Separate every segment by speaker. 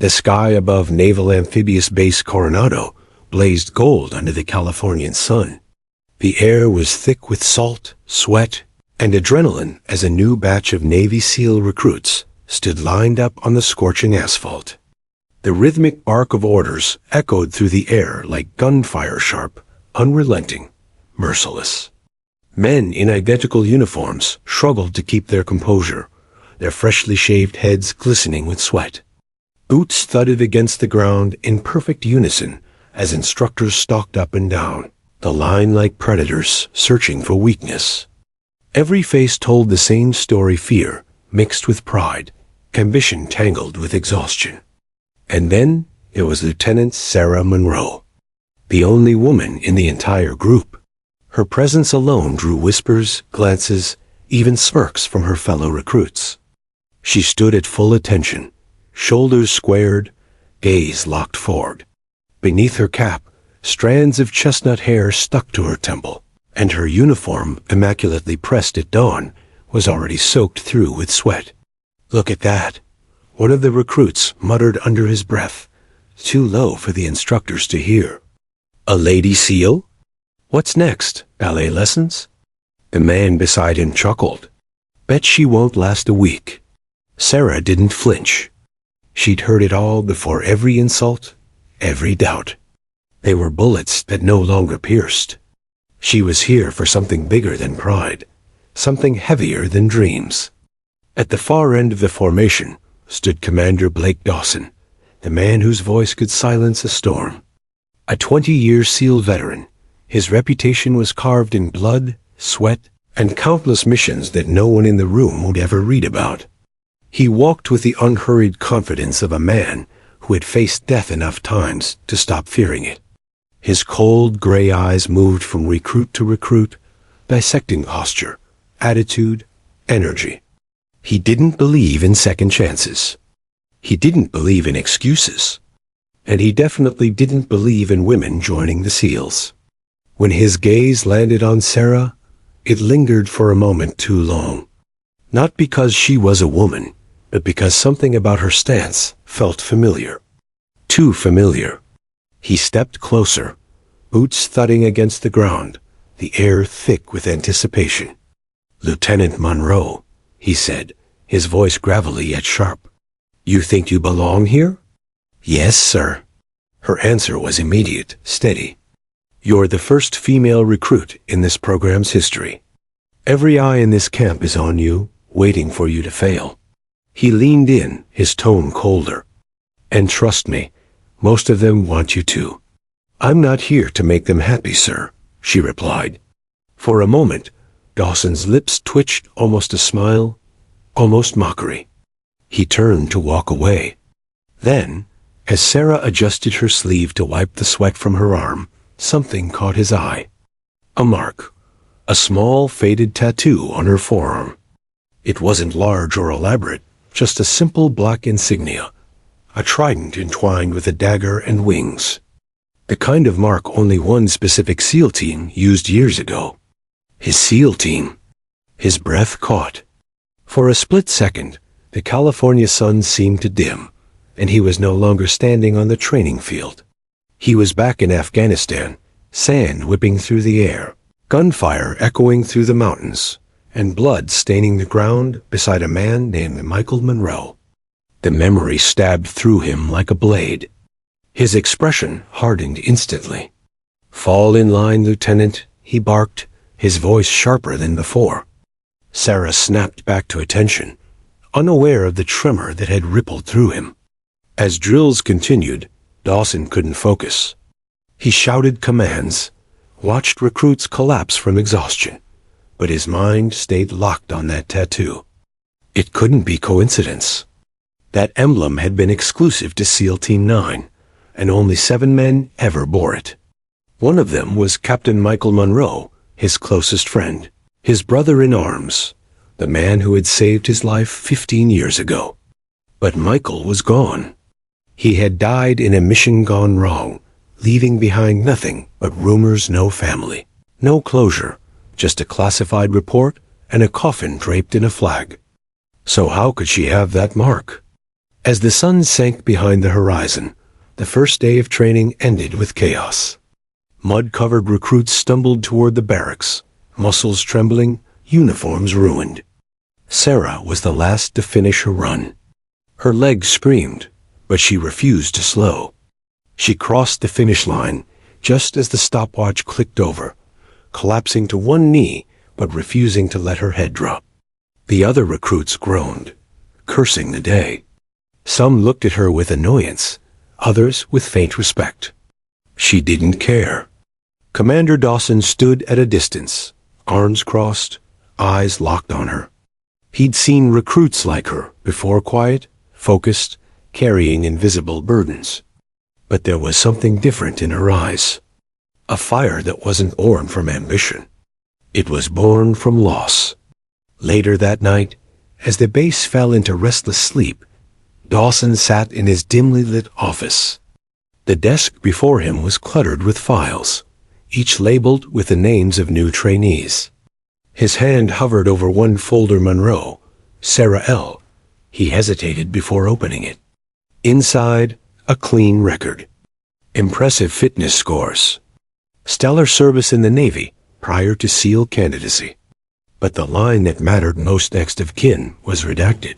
Speaker 1: The sky above Naval Amphibious Base Coronado blazed gold under the Californian sun. The air was thick with salt, sweat, and adrenaline as a new batch of Navy SEAL recruits stood lined up on the scorching asphalt. The rhythmic bark of orders echoed through the air like gunfire, sharp, unrelenting, merciless. Men in identical uniforms struggled to keep their composure, their freshly shaved heads glistening with sweat. Boots thudded against the ground in perfect unison as instructors stalked up and down, the line like predators searching for weakness. Every face told the same story, fear mixed with pride, ambition tangled with exhaustion. And then there was Lieutenant Sarah Monroe, the only woman in the entire group. Her presence alone drew whispers, glances, even smirks from her fellow recruits. She stood at full attention, shoulders squared, gaze locked forward. Beneath her cap, strands of chestnut hair stuck to her temple, and her uniform, immaculately pressed at dawn, was already soaked through with sweat. "Look at that," one of the recruits muttered under his breath, too low for the instructors to hear. "A lady SEAL? What's next, ballet lessons?" The man beside him chuckled. "Bet she won't last a week." Sarah didn't flinch. She'd heard it all before, every insult, every doubt. They were bullets that no longer pierced. She was here for something bigger than pride, something heavier than dreams. At the far end of the formation stood Commander Blake Dawson, the man whose voice could silence a storm. A 20-year SEAL veteran, his reputation was carved in blood, sweat, and countless missions that no one in the room would ever read about. He walked with the unhurried confidence of a man who had faced death enough times to stop fearing it. His cold gray eyes moved from recruit to recruit, dissecting posture, attitude, energy. He didn't believe in second chances. He didn't believe in excuses. And he definitely didn't believe in women joining the SEALs. When his gaze landed on Sarah, it lingered for a moment too long. Not because she was a woman, but because something about her stance felt familiar. Too familiar. He stepped closer, boots thudding against the ground, the air thick with anticipation. "Lieutenant Monroe," he said, his voice gravelly yet sharp. "You think you belong here?" "Yes, sir." Her answer was immediate, steady. "You're the first female recruit in this program's history. Every eye in this camp is on you, waiting for you to fail." He leaned in, his tone colder. "And trust me, most of them want you to." "I'm not here to make them happy, sir," she replied. For a moment, Dawson's lips twitched, almost a smile, almost mockery. He turned to walk away. Then, as Sarah adjusted her sleeve to wipe the sweat from her arm, something caught his eye. A mark. A small, faded tattoo on her forearm. It wasn't large or elaborate, just a simple black insignia, a trident entwined with a dagger and wings. The kind of mark only one specific SEAL team used years ago. His SEAL team. His breath caught. For a split second, the California sun seemed to dim, and he was no longer standing on the training field. He was back in Afghanistan, sand whipping through the air, gunfire echoing through the mountains, and blood staining the ground beside a man named Michael Monroe. The memory stabbed through him like a blade. His expression hardened instantly. "Fall in line, Lieutenant," he barked, his voice sharper than before. Sarah snapped back to attention, unaware of the tremor that had rippled through him. As drills continued, Dawson couldn't focus. He shouted commands, watched recruits collapse from exhaustion, but his mind stayed locked on that tattoo. It couldn't be coincidence. That emblem had been exclusive to SEAL Team 9, and only 7 men ever bore it. One of them was Captain Michael Monroe, his closest friend, his brother in arms, the man who had saved his life 15 years ago. But Michael was gone. He had died in a mission gone wrong, leaving behind nothing but rumors, no family, no closure, just a classified report and a coffin draped in a flag. So how could she have that mark? As the sun sank behind the horizon, the first day of training ended with chaos. Mud-covered recruits stumbled toward the barracks, muscles trembling, uniforms ruined. Sarah was the last to finish her run. Her legs screamed, but she refused to slow. She crossed the finish line just as the stopwatch clicked over, collapsing to one knee but refusing to let her head drop. The other recruits groaned, cursing the day. Some looked at her with annoyance, others with faint respect. She didn't care. Commander Dawson stood at a distance, arms crossed, eyes locked on her. He'd seen recruits like her before, quiet, focused, carrying invisible burdens. But there was something different in her eyes. A fire that wasn't born from ambition. It was born from loss. Later that night, as the base fell into restless sleep, Dawson sat in his dimly lit office. The desk before him was cluttered with files, each labeled with the names of new trainees. His hand hovered over one folder. Monroe, Sarah L. He hesitated before opening it. Inside, a clean record. Impressive fitness scores. Stellar service in the Navy prior to SEAL candidacy. But the line that mattered most, next of kin, was redacted.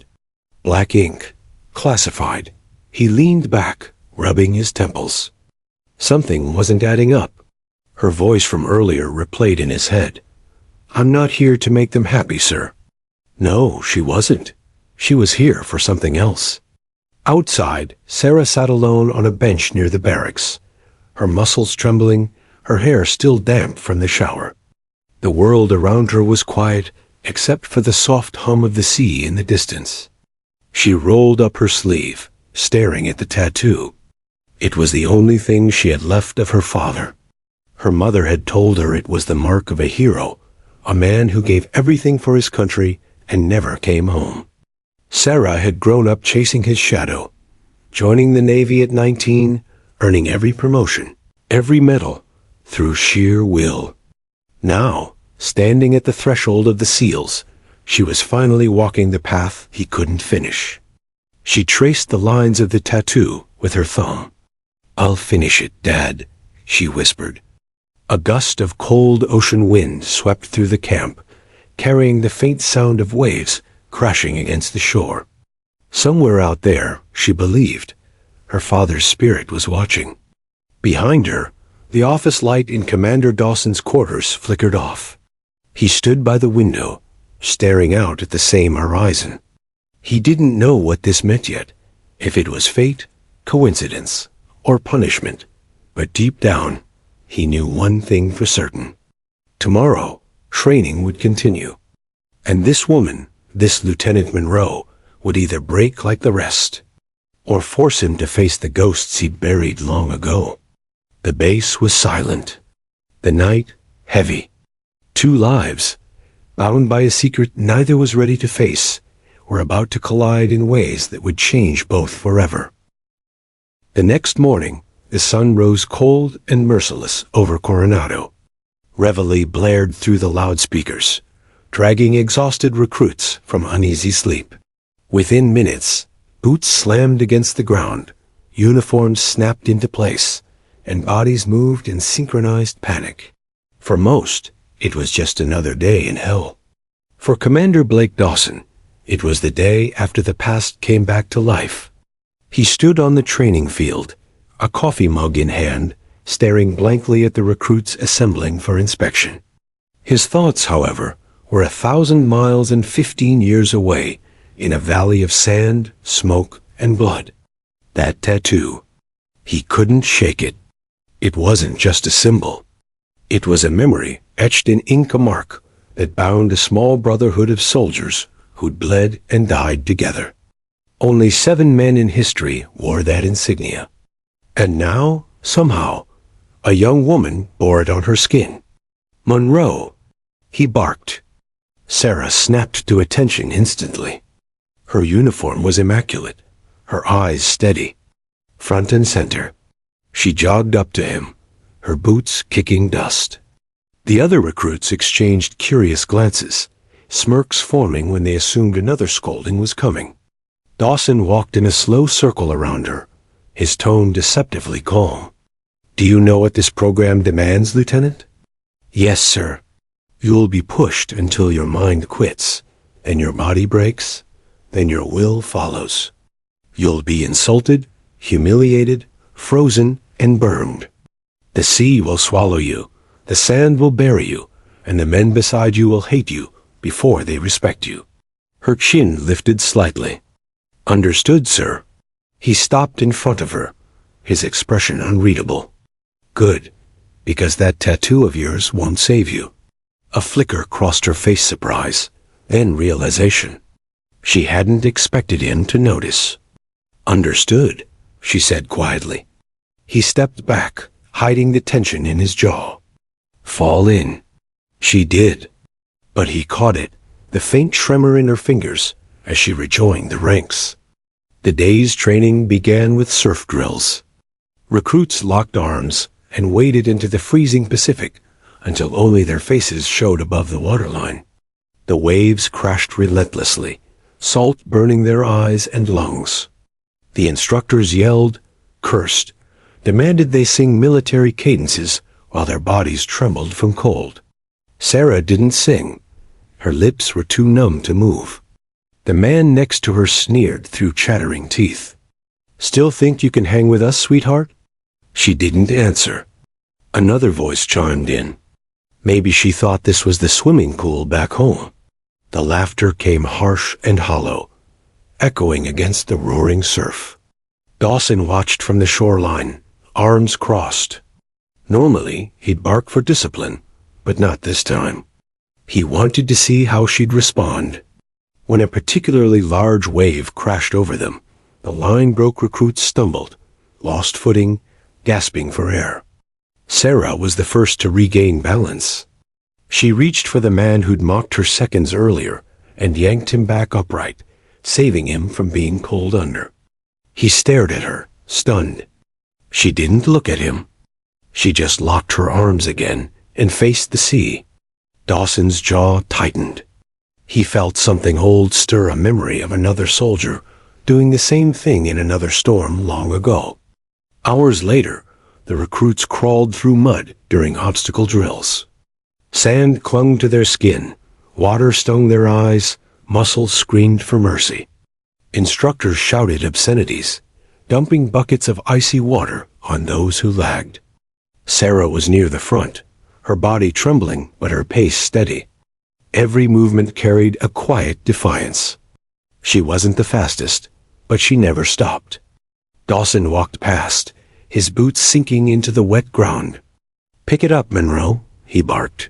Speaker 1: Black ink. Classified. He leaned back, rubbing his temples. Something wasn't adding up. Her voice from earlier replayed in his head. "I'm not here to make them happy, sir." No, she wasn't. She was here for something else. Outside, Sarah sat alone on a bench near the barracks, her muscles trembling, her hair still damp from the shower. The world around her was quiet, except for the soft hum of the sea in the distance. She rolled up her sleeve, staring at the tattoo. It was the only thing she had left of her father. Her mother had told her it was the mark of a hero, a man who gave everything for his country and never came home. Sarah had grown up chasing his shadow, joining the Navy at 19, earning every promotion, every medal, through sheer will. Now, standing at the threshold of the SEALs, she was finally walking the path he couldn't finish. She traced the lines of the tattoo with her thumb. "I'll finish it, Dad," she whispered. A gust of cold ocean wind swept through the camp, carrying the faint sound of waves crashing against the shore. Somewhere out there, she believed, her father's spirit was watching. Behind her, the office light in Commander Dawson's quarters flickered off. He stood by the window, staring out at the same horizon. He didn't know what this meant yet, if it was fate, coincidence, or punishment, but deep down, he knew one thing for certain. Tomorrow, training would continue. And this woman, this Lieutenant Monroe, would either break like the rest, or force him to face the ghosts he'd buried long ago. The base was silent. The night, heavy. Two lives, bound by a secret neither was ready to face, were about to collide in ways that would change both forever. The next morning, the sun rose cold and merciless over Coronado. Reveille blared through the loudspeakers, dragging exhausted recruits from uneasy sleep. Within minutes, boots slammed against the ground, uniforms snapped into place, and bodies moved in synchronized panic. For most, it was just another day in hell. For Commander Blake Dawson, it was the day after the past came back to life. He stood on the training field, a coffee mug in hand, staring blankly at the recruits assembling for inspection. His thoughts, however, were 1,000 miles and 15 years away, in a valley of sand, smoke, and blood. That tattoo. He couldn't shake it. It wasn't just a symbol. It was a memory etched in ink, a mark that bound a small brotherhood of soldiers who'd bled and died together. Only 7 men in history wore that insignia. And now, somehow, a young woman bore it on her skin. "Monroe," he barked. Sarah snapped to attention instantly. Her uniform was immaculate, her eyes steady, front and center. She jogged up to him, her boots kicking dust. The other recruits exchanged curious glances, smirks forming when they assumed another scolding was coming. Dawson walked in a slow circle around her, his tone deceptively calm. "Do you know what this program demands, Lieutenant?" "Yes, sir." "You'll be pushed until your mind quits, then your body breaks, then your will follows. You'll be insulted, humiliated, frozen, and burned. The sea will swallow you, the sand will bury you, and the men beside you will hate you before they respect you." Her chin lifted slightly. "Understood, sir." He stopped in front of her, his expression unreadable. "Good, because that tattoo of yours won't save you." A flicker crossed her face, surprise, then realization. She hadn't expected him to notice. "Understood," she said quietly. He stepped back, hiding the tension in his jaw. "Fall in." She did. But he caught it, the faint tremor in her fingers, as she rejoined the ranks. The day's training began with surf drills. Recruits locked arms and waded into the freezing Pacific until only their faces showed above the waterline. The waves crashed relentlessly, salt burning their eyes and lungs. The instructors yelled, cursed, demanded they sing military cadences while their bodies trembled from cold. Sarah didn't sing. Her lips were too numb to move. The man next to her sneered through chattering teeth. "Still think you can hang with us, sweetheart?" She didn't answer. Another voice chimed in. Maybe she thought this was the swimming pool back home. The laughter came harsh and hollow, echoing against the roaring surf. Dawson watched from the shoreline, arms crossed. Normally, he'd bark for discipline, but not this time. He wanted to see how she'd respond. When a particularly large wave crashed over them, the line broke. Recruits stumbled, lost footing, gasping for air. Sarah was the first to regain balance. She reached for the man who'd mocked her seconds earlier and yanked him back upright, saving him from being pulled under. He stared at her, stunned. She didn't look at him. She just locked her arms again and faced the sea. Dawson's jaw tightened. He felt something old stir, a memory of another soldier doing the same thing in another storm long ago. Hours later, the recruits crawled through mud during obstacle drills. Sand clung to their skin, water stung their eyes, muscles screamed for mercy. Instructors shouted obscenities, dumping buckets of icy water on those who lagged. Sarah was near the front, her body trembling but her pace steady. Every movement carried a quiet defiance. She wasn't the fastest, but she never stopped. Dawson walked past, his boots sinking into the wet ground. "Pick it up, Monroe," he barked.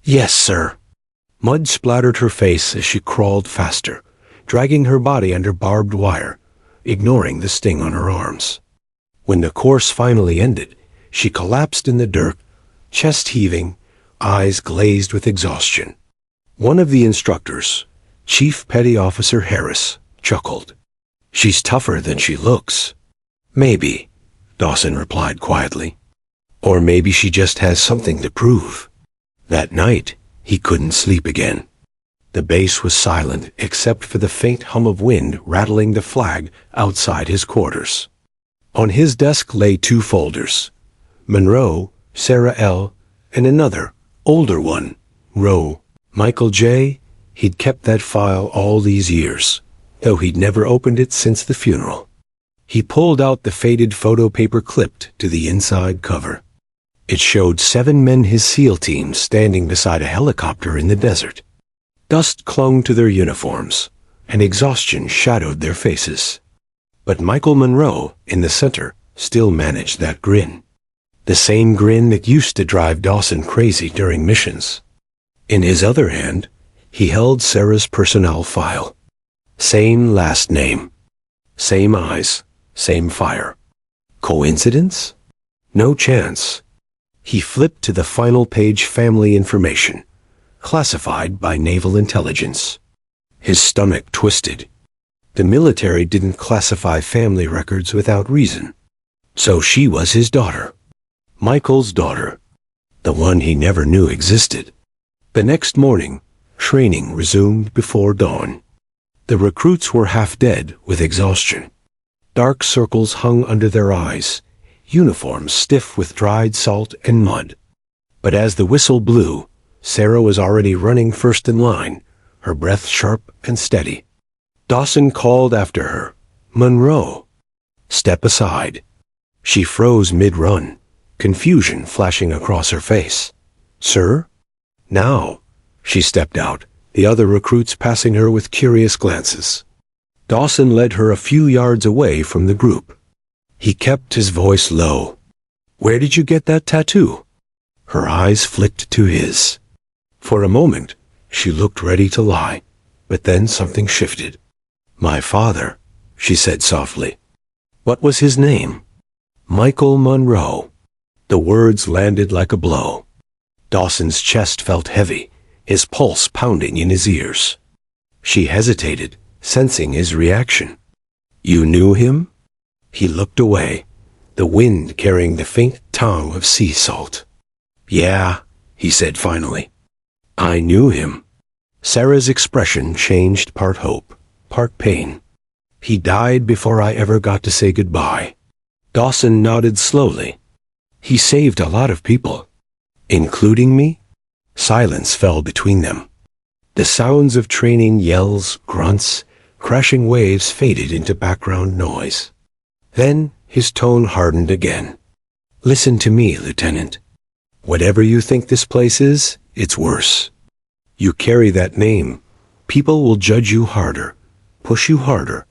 Speaker 1: "Yes, sir." Mud splattered her face as she crawled faster, dragging her body under barbed wire, ignoring the sting on her arms. When the course finally ended, she collapsed in the dirt, chest heaving, eyes glazed with exhaustion. One of the instructors, Chief Petty Officer Harris, chuckled. "She's tougher than she looks." "Maybe," Dawson replied quietly. "Or maybe she just has something to prove." That night, he couldn't sleep again. The base was silent except for the faint hum of wind rattling the flag outside his quarters. On his desk lay 2 folders. Monroe, Sarah L., and another, older one, Roe. Michael J., he'd kept that file all these years, though he'd never opened it since the funeral. He pulled out the faded photo paper clipped to the inside cover. It showed 7 men his SEAL team standing beside a helicopter in the desert. Dust clung to their uniforms, and exhaustion shadowed their faces. But Michael Monroe, in the center, still managed that grin. The same grin that used to drive Dawson crazy during missions. In his other hand, he held Sarah's personnel file. Same last name. Same eyes. Same fire. Coincidence? No chance. He flipped to the final page, family information, classified by Naval Intelligence. His stomach twisted. The military didn't classify family records without reason. So she was his daughter. Michael's daughter. The one he never knew existed. The next morning, training resumed before dawn. The recruits were half dead with exhaustion. Dark circles hung under their eyes, uniforms stiff with dried salt and mud. But as the whistle blew, Sarah was already running first in line, her breath sharp and steady. Dawson called after her, "Monroe, step aside." She froze mid-run, confusion flashing across her face. "Sir?" "Now." She stepped out, the other recruits passing her with curious glances. Dawson led her a few yards away from the group. He kept his voice low. "Where did you get that tattoo?" Her eyes flicked to his. For a moment, she looked ready to lie, but then something shifted. "My father," she said softly. "What was his name?" "Michael Monroe." The words landed like a blow. Dawson's chest felt heavy, his pulse pounding in his ears. She hesitated, sensing his reaction. "You knew him?" He looked away, the wind carrying the faint tang of sea salt. "Yeah," he said finally. "I knew him." Sarah's expression changed, part hope, part pain. "He died before I ever got to say goodbye." Dawson nodded slowly. "He saved a lot of people." "Including me?" Silence fell between them. The sounds of training yells, grunts, crashing waves faded into background noise. Then his tone hardened again. "Listen to me, Lieutenant. Whatever you think this place is, it's worse. You carry that name. People will judge you harder, push you harder,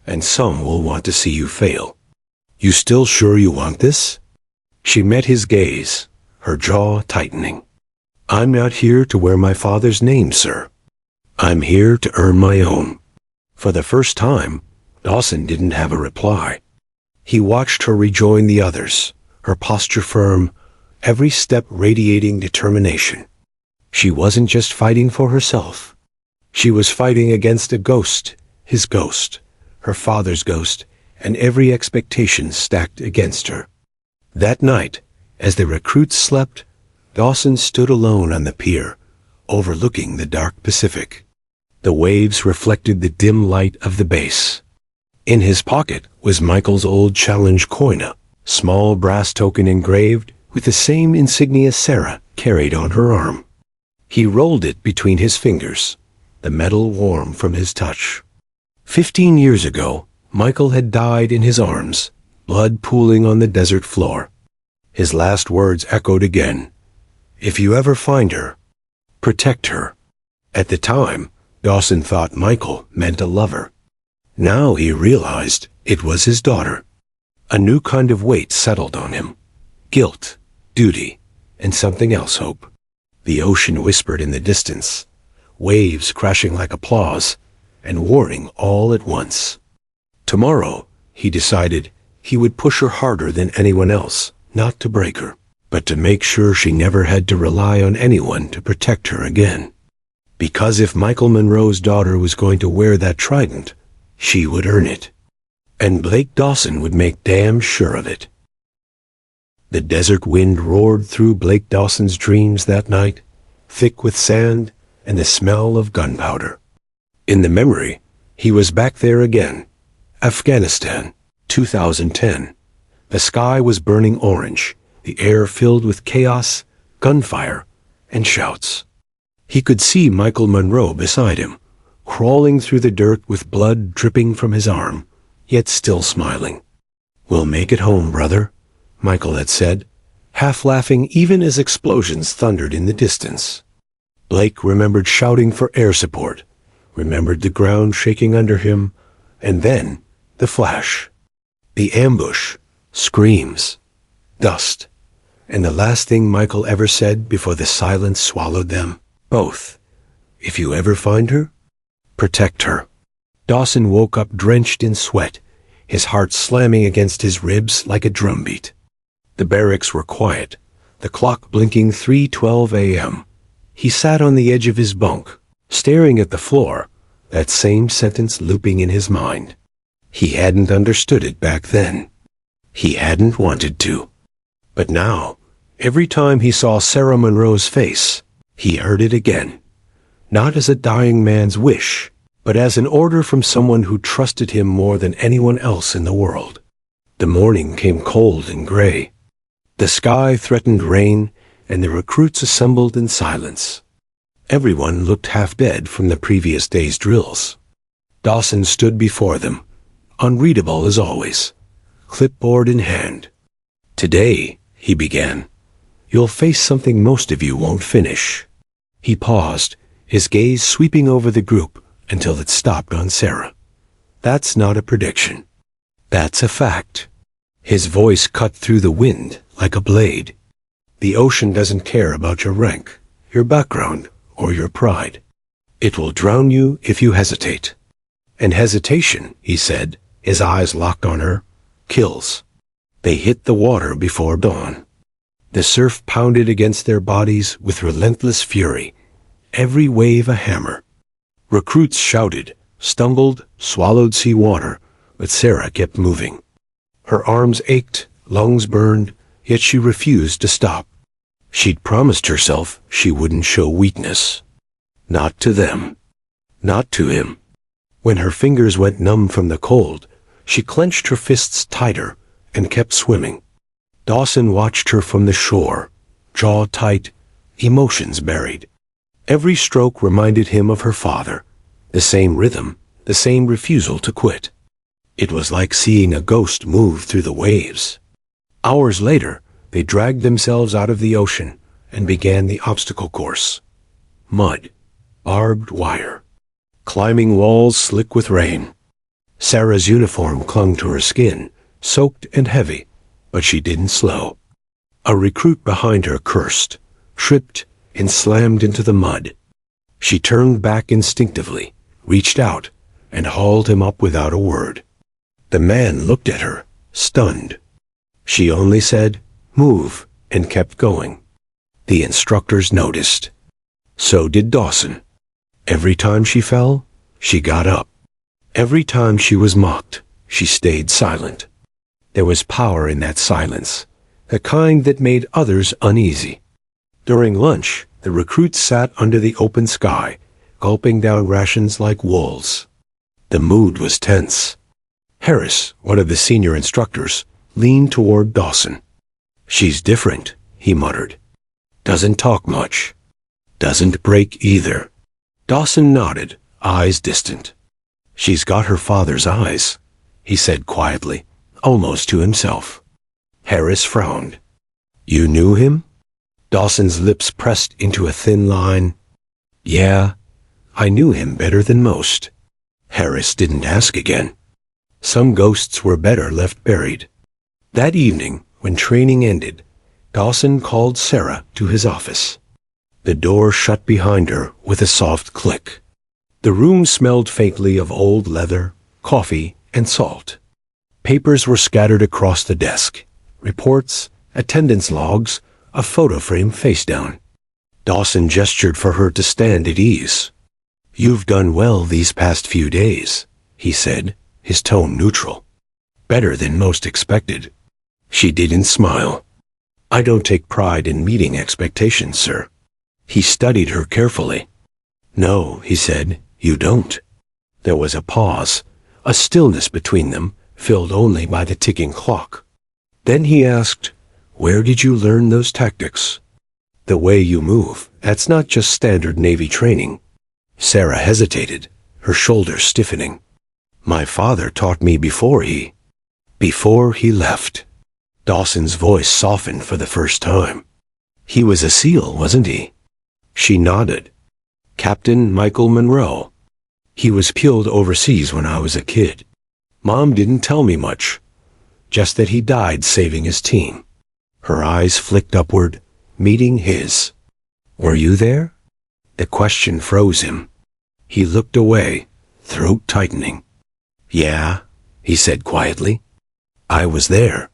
Speaker 1: and some will want to see you fail. You still sure you want this?" She met his gaze, her jaw tightening. "I'm not here to wear my father's name, sir. I'm here to earn my own." For the first time, Dawson didn't have a reply. He watched her rejoin the others, her posture firm, every step radiating determination. She wasn't just fighting for herself. She was fighting against a ghost, his ghost, her father's ghost, and every expectation stacked against her. That night, as the recruits slept, Dawson stood alone on the pier, overlooking the dark Pacific. The waves reflected the dim light of the base. In his pocket was Michael's old challenge coin, a small brass token engraved with the same insignia Sarah carried on her arm. He rolled it between his fingers, the metal warm from his touch. 15 years ago, Michael had died in his arms, blood pooling on the desert floor. His last words echoed again. "If you ever find her, protect her." At the time, Dawson thought Michael meant a lover. Now he realized it was his daughter. A new kind of weight settled on him. Guilt, duty, and something else, hope. The ocean whispered in the distance, waves crashing like applause, and warning all at once. Tomorrow, he decided, he would push her harder than anyone else, not to break her, but to make sure she never had to rely on anyone to protect her again. Because if Michael Monroe's daughter was going to wear that trident, she would earn it. And Blake Dawson would make damn sure of it. The desert wind roared through Blake Dawson's dreams that night, thick with sand and the smell of gunpowder. In the memory, he was back there again. Afghanistan, 2010. The sky was burning orange, the air filled with chaos, gunfire, and shouts. He could see Michael Monroe beside him, crawling through the dirt with blood dripping from his arm, yet still smiling. "We'll make it home, brother," Michael had said, half laughing even as explosions thundered in the distance. Blake remembered shouting for air support, remembered the ground shaking under him, and then the flash, the ambush, screams, dust, and the last thing Michael ever said before the silence swallowed them, both. "If you ever find her, protect her." Dawson woke up drenched in sweat, his heart slamming against his ribs like a drumbeat. The barracks were quiet, the clock blinking 3:12 a.m. He sat on the edge of his bunk, staring at the floor, that same sentence looping in his mind. He hadn't understood it back then. He hadn't wanted to. But now, every time he saw Sarah Monroe's face, he heard it again. Not as a dying man's wish, but as an order from someone who trusted him more than anyone else in the world. The morning came cold and gray. The sky threatened rain, and the recruits assembled in silence. Everyone looked half dead from the previous day's drills. Dawson stood before them, unreadable as always, clipboard in hand. "Today," he began, "you'll face something most of you won't finish." He paused, his gaze sweeping over the group until it stopped on Sarah. "That's not a prediction. That's a fact." His voice cut through the wind like a blade. "The ocean doesn't care about your rank, your background, or your pride. It will drown you if you hesitate. And hesitation," he said, his eyes locked on her, "kills." They hit the water before dawn. The surf pounded against their bodies with relentless fury, every wave a hammer. Recruits shouted, stumbled, swallowed sea water, but Sarah kept moving. Her arms ached, lungs burned, yet she refused to stop. She'd promised herself she wouldn't show weakness. Not to them. Not to him. When her fingers went numb from the cold, she clenched her fists tighter and kept swimming. Dawson watched her from the shore, jaw tight, emotions buried. Every stroke reminded him of her father, the same rhythm, the same refusal to quit. It was like seeing a ghost move through the waves. Hours later, they dragged themselves out of the ocean and began the obstacle course. Mud, barbed wire, climbing walls slick with rain. Sarah's uniform clung to her skin, soaked and heavy, but she didn't slow. A recruit behind her cursed, tripped, and slammed into the mud. She turned back instinctively, reached out, and hauled him up without a word. The man looked at her, stunned. She only said, "Move," and kept going. The instructors noticed. So did Dawson. Every time she fell, she got up. Every time she was mocked, she stayed silent. There was power in that silence, the kind that made others uneasy. During lunch, the recruits sat under the open sky, gulping down rations like wolves. The mood was tense. Harris, one of the senior instructors, leaned toward Dawson. "She's different," he muttered. "Doesn't talk much. Doesn't break either." Dawson nodded, eyes distant. "She's got her father's eyes," he said quietly, almost to himself. Harris frowned. "You knew him?" Dawson's lips pressed into a thin line. "Yeah, I knew him better than most." Harris didn't ask again. Some ghosts were better left buried. That evening, when training ended, Dawson called Sarah to his office. The door shut behind her with a soft click. The room smelled faintly of old leather, coffee, and salt. Papers were scattered across the desk. Reports, attendance logs, a photo frame face down. Dawson gestured for her to stand at ease. "You've done well these past few days," he said, his tone neutral. "Better than most expected." She didn't smile. "I don't take pride in meeting expectations, sir." He studied her carefully. "No," he said, "you don't." There was a pause, a stillness between them, filled only by the ticking clock. Then he asked, "Where did you learn those tactics?" "The way you move, that's not just standard Navy training." Sarah hesitated, her shoulders stiffening. "My father taught me before he left." Dawson's voice softened for the first time. "He was a SEAL, wasn't he?" She nodded. "Captain Michael Monroe. He was killed overseas when I was a kid. Mom didn't tell me much, just that he died saving his team." Her eyes flicked upward, meeting his. "Were you there?" The question froze him. He looked away, throat tightening. "Yeah," he said quietly. "I was there."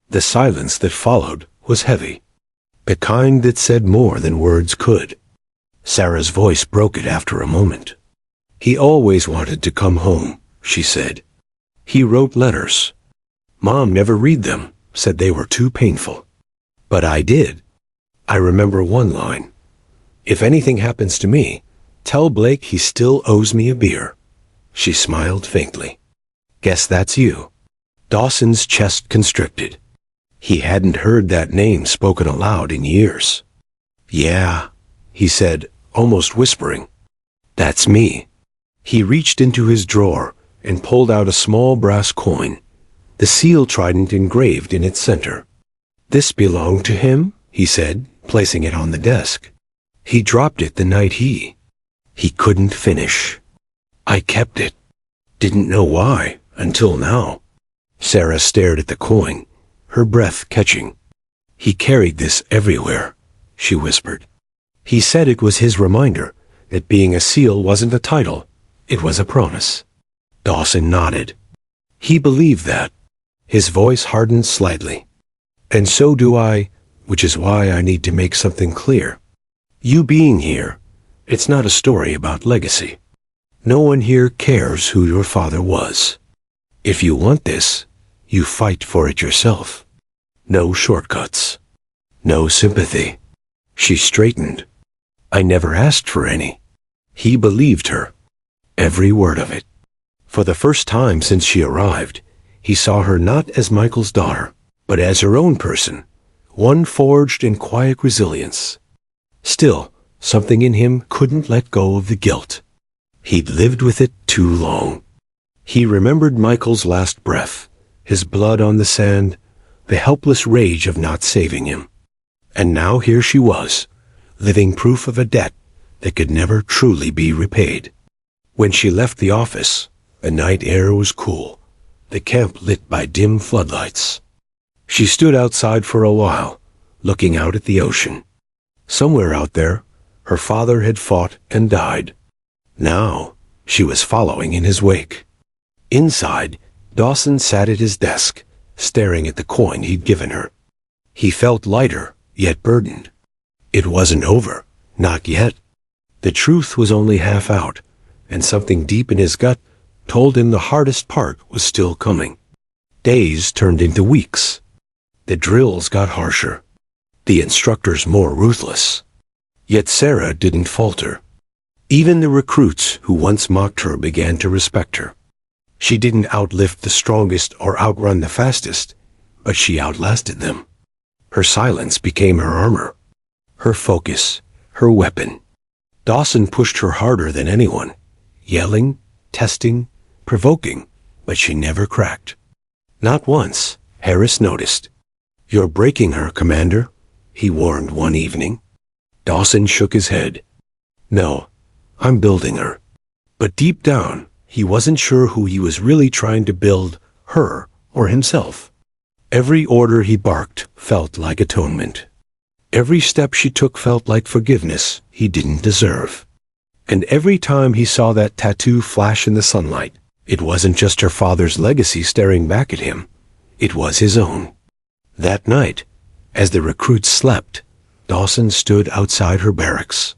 Speaker 1: The silence that followed was heavy, the kind that said more than words could. Sarah's voice broke it after a moment. "He always wanted to come home," she said. "He wrote letters. Mom never read them, said they were too painful. But I did. I remember one line. 'If anything happens to me, tell Blake he still owes me a beer.' She smiled faintly. Guess that's you. Dawson's chest constricted. He hadn't heard that name spoken aloud in years. Yeah, he said, almost whispering. That's me. He reached into his drawer and pulled out a small brass coin, the seal trident engraved in its center. This belonged to him, he said, placing it on the desk. He dropped it the night he couldn't finish. I kept it. Didn't know why, until now. Sarah stared at the coin, her breath catching. He carried this everywhere, she whispered. He said it was his reminder that being a seal wasn't a title, it was a promise. Dawson nodded. He believed that. His voice hardened slightly. And so do I, which is why I need to make something clear. You being here, it's not a story about legacy. No one here cares who your father was. If you want this, you fight for it yourself. No shortcuts. No sympathy. She straightened. I never asked for any. He believed her. Every word of it. For the first time since she arrived, he saw her not as Michael's daughter, but as her own person, one forged in quiet resilience. Still, something in him couldn't let go of the guilt. He'd lived with it too long. He remembered Michael's last breath, his blood on the sand, the helpless rage of not saving him. And now here she was, living proof of a debt that could never truly be repaid. When she left the office, the night air was cool, the camp lit by dim floodlights. She stood outside for a while, looking out at the ocean. Somewhere out there, her father had fought and died. Now, she was following in his wake. Inside, Dawson sat at his desk, staring at the coin he'd given her. He felt lighter, yet burdened. It wasn't over, not yet. The truth was only half out, and something deep in his gut told him the hardest part was still coming. Days turned into weeks. The drills got harsher, the instructors more ruthless. Yet Sarah didn't falter. Even the recruits who once mocked her began to respect her. She didn't outlift the strongest or outrun the fastest, but she outlasted them. Her silence became her armor, her focus, her weapon. Dawson pushed her harder than anyone, yelling, testing, provoking, but she never cracked. Not once, Harris noticed. You're breaking her, Commander, he warned one evening. Dawson shook his head. No, I'm building her. But deep down, he wasn't sure who he was really trying to build, her or himself. Every order he barked felt like atonement. Every step she took felt like forgiveness he didn't deserve. And every time he saw that tattoo flash in the sunlight, it wasn't just her father's legacy staring back at him. It was his own. That night, as the recruits slept, Dawson stood outside her barracks.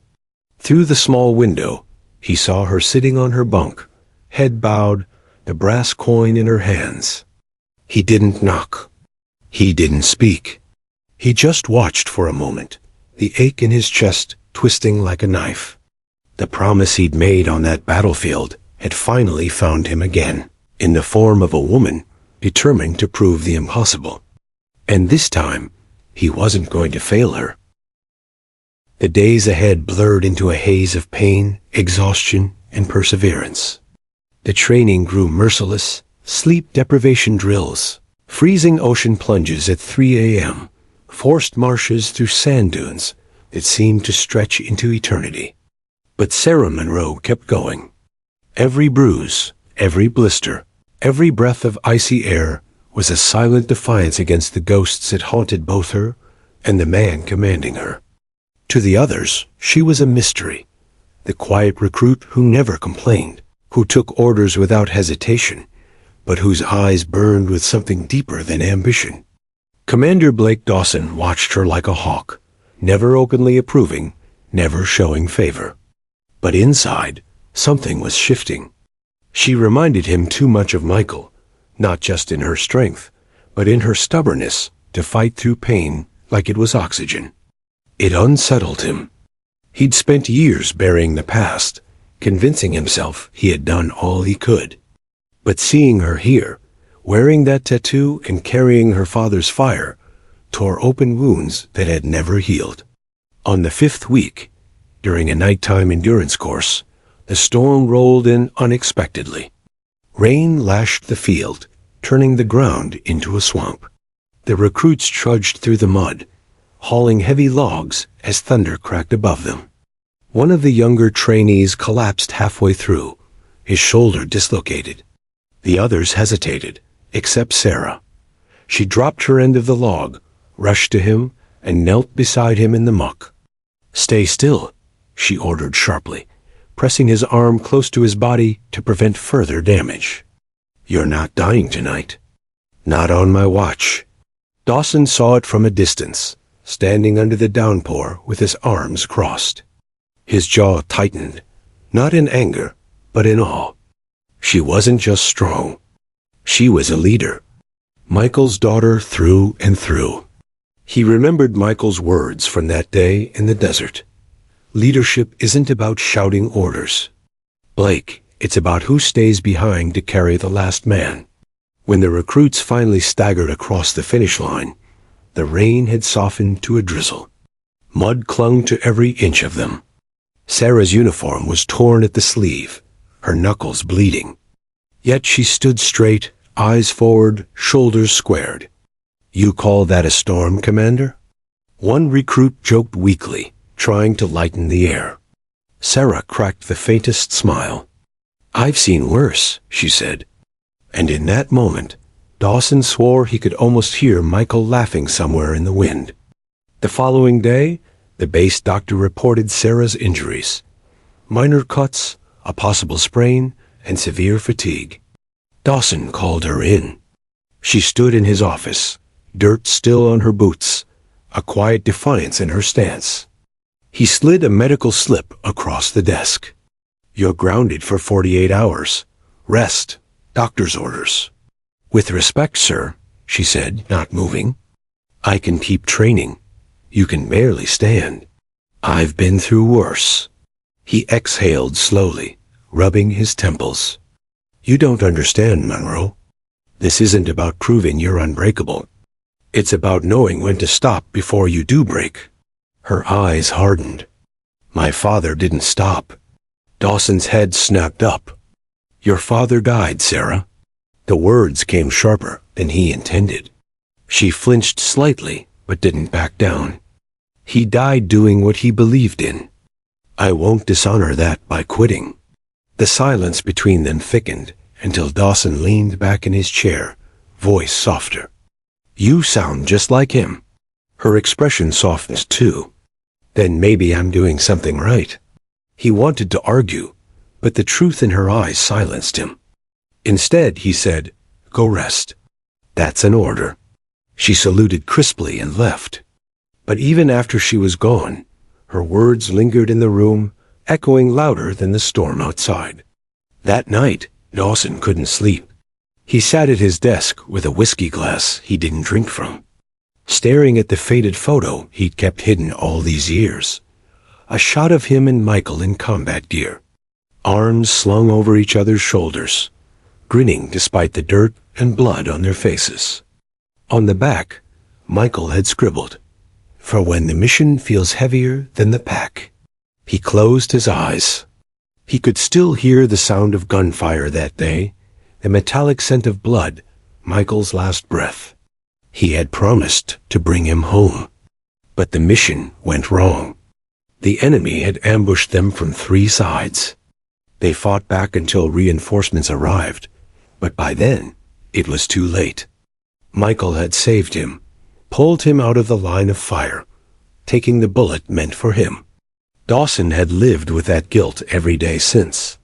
Speaker 1: Through the small window, he saw her sitting on her bunk, head bowed, the brass coin in her hands. He didn't knock. He didn't speak. He just watched for a moment, the ache in his chest twisting like a knife. The promise he'd made on that battlefield had finally found him again, in the form of a woman determined to prove the impossible. And this time, he wasn't going to fail her. The days ahead blurred into a haze of pain, exhaustion, and perseverance. The training grew merciless, sleep deprivation drills, freezing ocean plunges at 3 a.m., forced marches through sand dunes that seemed to stretch into eternity. But Sarah Monroe kept going. Every bruise, every blister, every breath of icy air was a silent defiance against the ghosts that haunted both her and the man commanding her. To the others, she was a mystery, the quiet recruit who never complained, who took orders without hesitation, but whose eyes burned with something deeper than ambition. Commander Blake Dawson watched her like a hawk, never openly approving, never showing favor. But inside, something was shifting. She reminded him too much of Michael, not just in her strength, but in her stubbornness to fight through pain like it was oxygen. It unsettled him. He'd spent years burying the past, convincing himself he had done all he could. But seeing her here, wearing that tattoo and carrying her father's fire, tore open wounds that had never healed. On the 5th week, during a nighttime endurance course, the storm rolled in unexpectedly. Rain lashed the field, turning the ground into a swamp. The recruits trudged through the mud, hauling heavy logs as thunder cracked above them. One of the younger trainees collapsed halfway through, his shoulder dislocated. The others hesitated, except Sarah. She dropped her end of the log, rushed to him, and knelt beside him in the muck. "Stay still," she ordered sharply, pressing his arm close to his body to prevent further damage. "You're not dying tonight." "Not on my watch." Dawson saw it from a distance, standing under the downpour with his arms crossed. His jaw tightened, not in anger, but in awe. She wasn't just strong. She was a leader. Michael's daughter through and through. He remembered Michael's words from that day in the desert. Leadership isn't about shouting orders. Blake, it's about who stays behind to carry the last man. When the recruits finally staggered across the finish line, the rain had softened to a drizzle. Mud clung to every inch of them. Sarah's uniform was torn at the sleeve, her knuckles bleeding. Yet she stood straight, eyes forward, shoulders squared. "You call that a storm, Commander?" One recruit joked weakly, trying to lighten the air. Sarah cracked the faintest smile. "I've seen worse," she said. And in that moment, Dawson swore he could almost hear Michael laughing somewhere in the wind. The following day, the base doctor reported Sarah's injuries. Minor cuts, a possible sprain, and severe fatigue. Dawson called her in. She stood in his office, dirt still on her boots, a quiet defiance in her stance. He slid a medical slip across the desk. "You're grounded for 48 hours. Rest. Doctor's orders." "With respect, sir," she said, not moving. "I can keep training. You can barely stand. I've been through worse." He exhaled slowly, rubbing his temples. "You don't understand, Monroe. This isn't about proving you're unbreakable. It's about knowing when to stop before you do break." Her eyes hardened. "My father didn't stop." Dawson's head snapped up. "Your father died, Sarah." The words came sharper than he intended. She flinched slightly, but didn't back down. "He died doing what he believed in. I won't dishonor that by quitting." The silence between them thickened until Dawson leaned back in his chair, voice softer. "You sound just like him." Her expression softened too. "Then maybe I'm doing something right." He wanted to argue, but the truth in her eyes silenced him. Instead, he said, "Go rest." "That's an order." She saluted crisply and left. But even after she was gone, her words lingered in the room, echoing louder than the storm outside. That night, Dawson couldn't sleep. He sat at his desk with a whiskey glass he didn't drink from, staring at the faded photo he'd kept hidden all these years. A shot of him and Michael in combat gear, arms slung over each other's shoulders, grinning despite the dirt and blood on their faces. On the back, Michael had scribbled, "For when the mission feels heavier than the pack." He closed his eyes. He could still hear the sound of gunfire that day, the metallic scent of blood, Michael's last breath. He had promised to bring him home. But the mission went wrong. The enemy had ambushed them from 3 sides. They fought back until reinforcements arrived, but by then, it was too late. Michael had saved him, pulled him out of the line of fire, taking the bullet meant for him. Dawson had lived with that guilt every day since.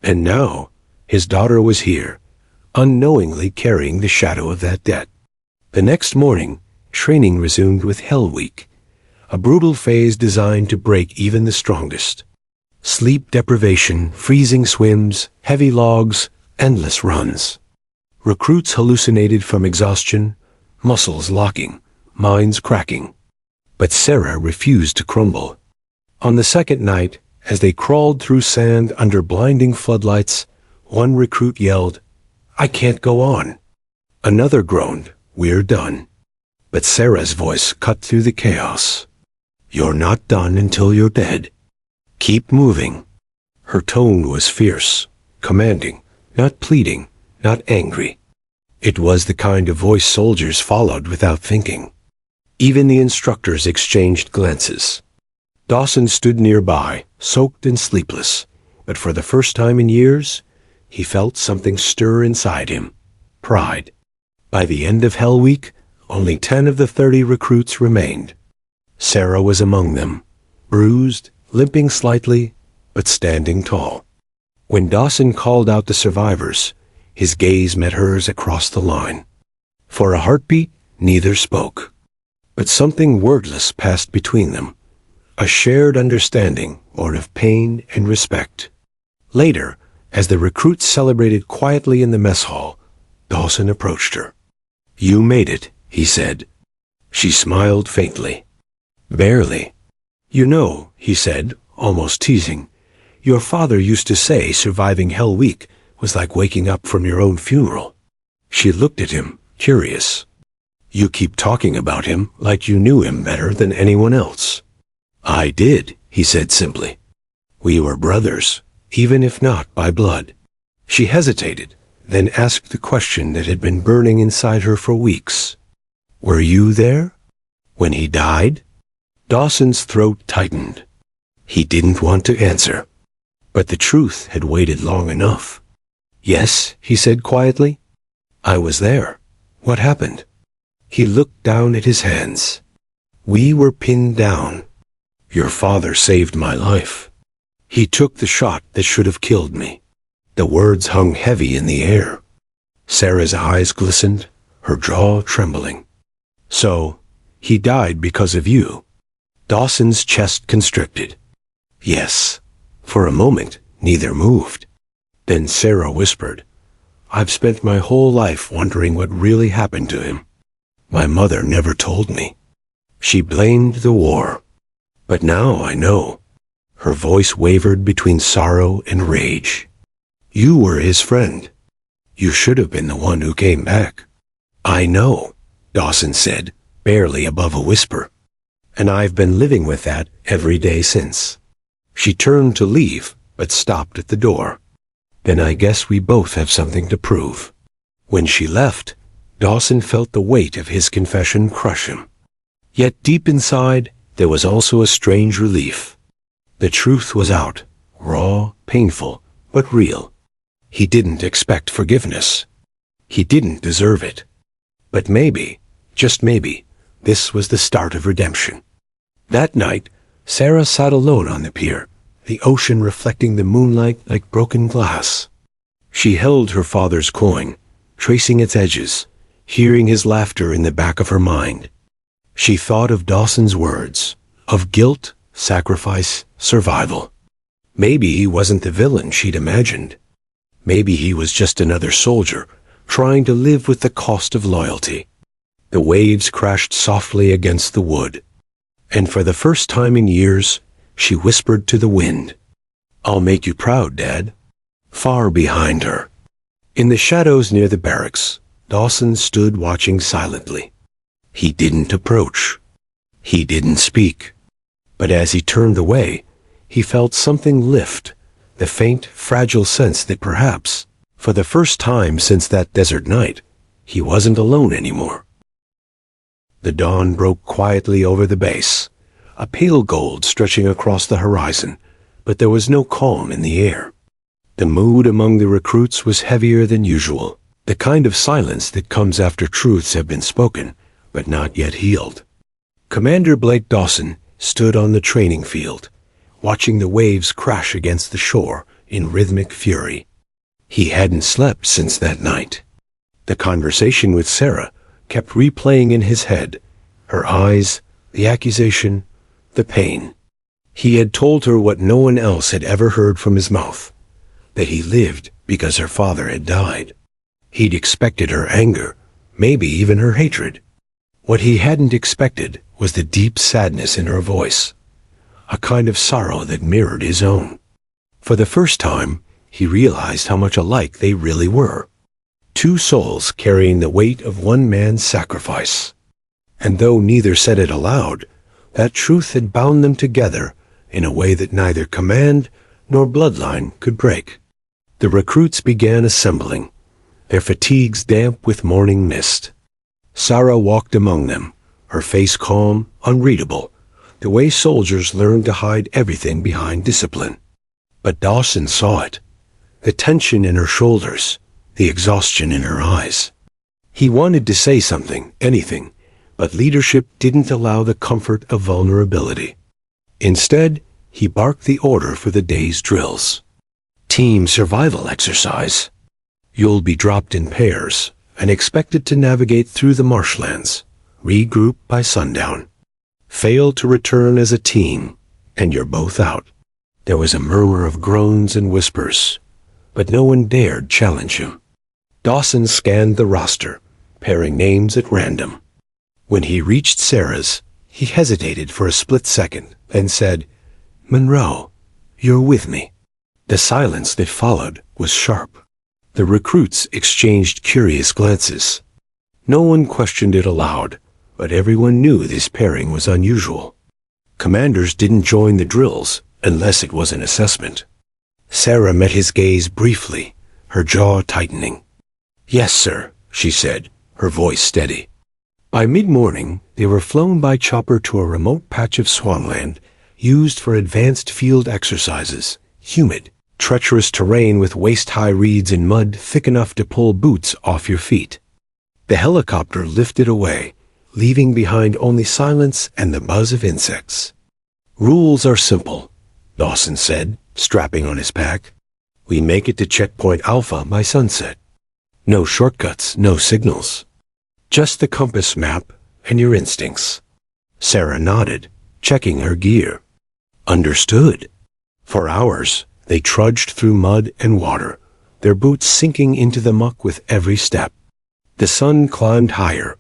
Speaker 1: And now, his daughter was here, unknowingly carrying the shadow of that debt. The next morning, training resumed with Hell Week, a brutal phase designed to break even the strongest. Sleep deprivation, freezing swims, heavy logs, endless runs. Recruits hallucinated from exhaustion, muscles locking, minds cracking. But Sarah refused to crumble. On the second night, As they crawled through sand under blinding floodlights, one recruit yelled, "I can't go on." Another groaned, "We're done." But Sarah's voice cut through the chaos. "You're not done until you're dead. Keep moving." Her tone was fierce, commanding, not pleading, not angry. It was the kind of voice soldiers followed without thinking. Even the instructors exchanged glances. Dawson stood nearby, soaked and sleepless, but for the first time in years, he felt something stir inside him. Pride. By the end of Hell Week, only 10 of the 30 recruits remained. Sarah was among them, bruised, limping slightly, but standing tall. When Dawson called out the survivors, his gaze met hers across the line. For a heartbeat, neither spoke. But something wordless passed between them, a shared understanding born of pain and respect. Later, as the recruits celebrated quietly in the mess hall, Dawson approached her. "You made it," he said. She smiled faintly. "Barely." "You know," he said, almost teasing, "your father used to say surviving Hell Week was like waking up from your own funeral." She looked at him, curious. "You keep talking about him like you knew him better than anyone else." "I did," he said simply. "We were brothers, even if not by blood." She hesitated, then asked the question that had been burning inside her for weeks. "Were you there? When he died?" Dawson's throat tightened. He didn't want to answer. But the truth had waited long enough. "Yes," he said quietly. "I was there. What happened?" He looked down at his hands. "We were pinned down. Your father saved my life. He took the shot that should have killed me." The words hung heavy in the air. Sarah's eyes glistened, her jaw trembling. "So, he died because of you?" Dawson's chest constricted. "Yes." For a moment, neither moved. Then Sarah whispered, "I've spent my whole life wondering what really happened to him. My mother never told me. She blamed the war. But now I know." Her voice wavered between sorrow and rage. "You were his friend. You should have been the one who came back." "I know," Dawson said, barely above a whisper. "And I've been living with that every day since." She turned to leave, but stopped at the door. "Then I guess we both have something to prove." When she left, Dawson felt the weight of his confession crush him. Yet deep inside, there was also a strange relief. The truth was out, raw, painful, but real. He didn't expect forgiveness. He didn't deserve it. But maybe, just maybe, this was the start of redemption. That night, Sarah sat alone on the pier, the ocean reflecting the moonlight like broken glass. She held her father's coin, tracing its edges, hearing his laughter in the back of her mind. She thought of Dawson's words, of guilt, sacrifice, survival. Maybe he wasn't the villain she'd imagined. Maybe he was just another soldier, trying to live with the cost of loyalty. The waves crashed softly against the wood. And for the first time in years, she whispered to the wind, "I'll make you proud, Dad." Far behind her, in the shadows near the barracks, Dawson stood watching silently. He didn't approach. He didn't speak. But as he turned away, he felt something lift, the faint, fragile sense that perhaps, for the first time since that desert night, he wasn't alone anymore. The dawn broke quietly over the base, a pale gold stretching across the horizon, but there was no calm in the air. The mood among the recruits was heavier than usual, the kind of silence that comes after truths have been spoken, but not yet healed. Commander Blake Dawson stood on the training field, watching the waves crash against the shore in rhythmic fury. He hadn't slept since that night. The conversation with Sarah kept replaying in his head, her eyes, the accusation, the pain. He had told her what no one else had ever heard from his mouth, that he lived because her father had died. He'd expected her anger, maybe even her hatred. What he hadn't expected was the deep sadness in her voice. a kind of sorrow that mirrored his own. For the first time, he realized how much alike they really were. Two souls carrying the weight of one man's sacrifice. And though neither said it aloud, that truth had bound them together in a way that neither command nor bloodline could break. The recruits began assembling, their fatigues damp with morning mist. Sarah walked among them, her face calm, unreadable, the way soldiers learn to hide everything behind discipline. But Dawson saw it, the tension in her shoulders, the exhaustion in her eyes. He wanted to say something, anything, but leadership didn't allow the comfort of vulnerability. Instead, he barked the order for the day's drills. Team survival exercise. You'll be dropped in pairs and expected to navigate through the marshlands. Regroup by sundown. Fail to return as a team, and you're both out. There was a murmur of groans and whispers, but no one dared challenge him. Dawson scanned the roster, pairing names at random. When he reached Sarah's, he hesitated for a split second, then said, "Monroe, you're with me." The silence that followed was sharp. The recruits exchanged curious glances. No one questioned it aloud, but everyone knew this pairing was unusual. Commanders didn't join the drills unless it was an assessment. Sarah met his gaze briefly, her jaw tightening. "Yes, sir," she said, her voice steady. By mid-morning, they were flown by chopper to a remote patch of swanland used for advanced field exercises, humid, treacherous terrain with waist-high reeds and mud thick enough to pull boots off your feet. The helicopter lifted away, leaving behind only silence and the buzz of insects. "Rules are simple," Dawson said, strapping on his pack. "We make it to checkpoint Alpha by sunset. No shortcuts, no signals. Just the compass map and your instincts." Sarah nodded, checking her gear. "Understood." For hours, they trudged through mud and water, their boots sinking into the muck with every step. The sun climbed higher,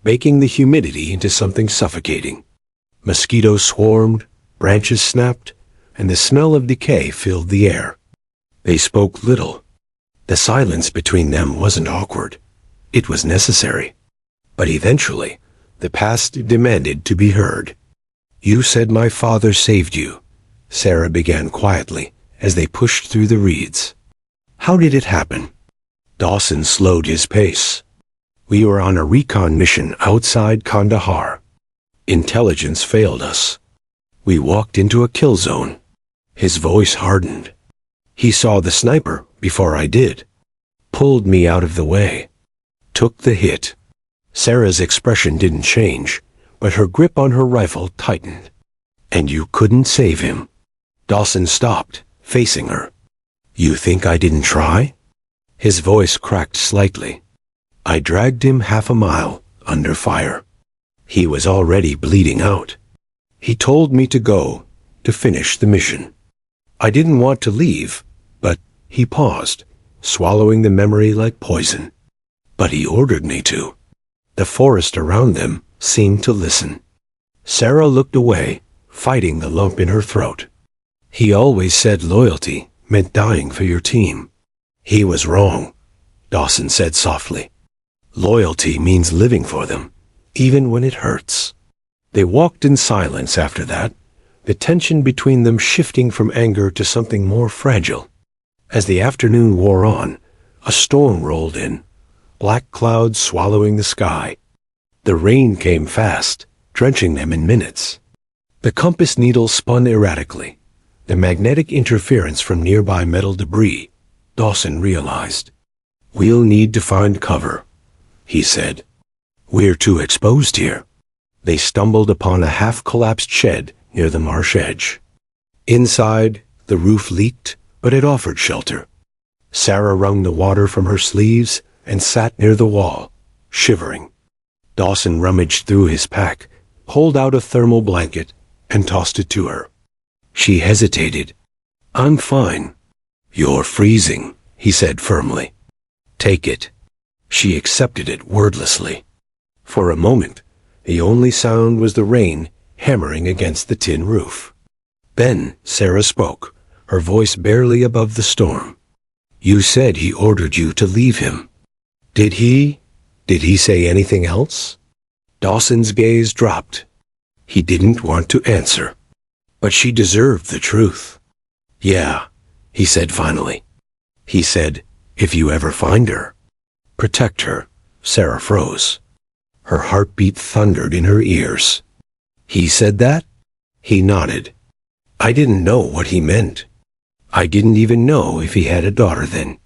Speaker 1: baking the humidity into something suffocating. Mosquitoes swarmed, branches snapped, and the smell of decay filled the air. They spoke little. The silence between them wasn't awkward. It was necessary. But eventually, the past demanded to be heard. "You said my father saved you," Sarah began quietly as they pushed through the reeds. "How did it happen?" Dawson slowed his pace. "We were on a recon mission outside Kandahar. Intelligence failed us. We walked into a kill zone." His voice hardened. "He saw the sniper before I did. Pulled me out of the way. Took the hit." Sarah's expression didn't change, but her grip on her rifle tightened. "And you couldn't save him." Dawson stopped, facing her. "You think I didn't try?" His voice cracked slightly. "I dragged him half a mile, under fire. He was already bleeding out. He told me to go, to finish the mission. I didn't want to leave, but..." He paused, swallowing the memory like poison. "But he ordered me to." The forest around them seemed to listen. Sarah looked away, fighting the lump in her throat. "He always said loyalty meant dying for your team." "He was wrong," Dawson said softly. "Loyalty means living for them, even when it hurts." They walked in silence after that, the tension between them shifting from anger to something more fragile. As the afternoon wore on, a storm rolled in, black clouds swallowing the sky. The rain came fast, drenching them in minutes. The compass needle spun erratically, the magnetic interference from nearby metal debris, Dawson realized. "We'll need to find cover," he said. "We're too exposed here." They stumbled upon a half-collapsed shed near the marsh edge. Inside, the roof leaked, but it offered shelter. Sarah wrung the water from her sleeves and sat near the wall, shivering. Dawson rummaged through his pack, pulled out a thermal blanket, and tossed it to her. She hesitated. "I'm fine." "You're freezing," he said firmly. "Take it." She accepted it wordlessly. For a moment, the only sound was the rain hammering against the tin roof. Then Sarah spoke, her voice barely above the storm. "You said he ordered you to leave him. Did he? Did he say anything else?" Dawson's gaze dropped. He didn't want to answer. But she deserved the truth. "Yeah," he said finally. He said, "If you ever find her, protect her." Sarah froze. Her heartbeat thundered in her ears. "He said that?" He nodded. "I didn't know what he meant. I didn't even know if he had a daughter then.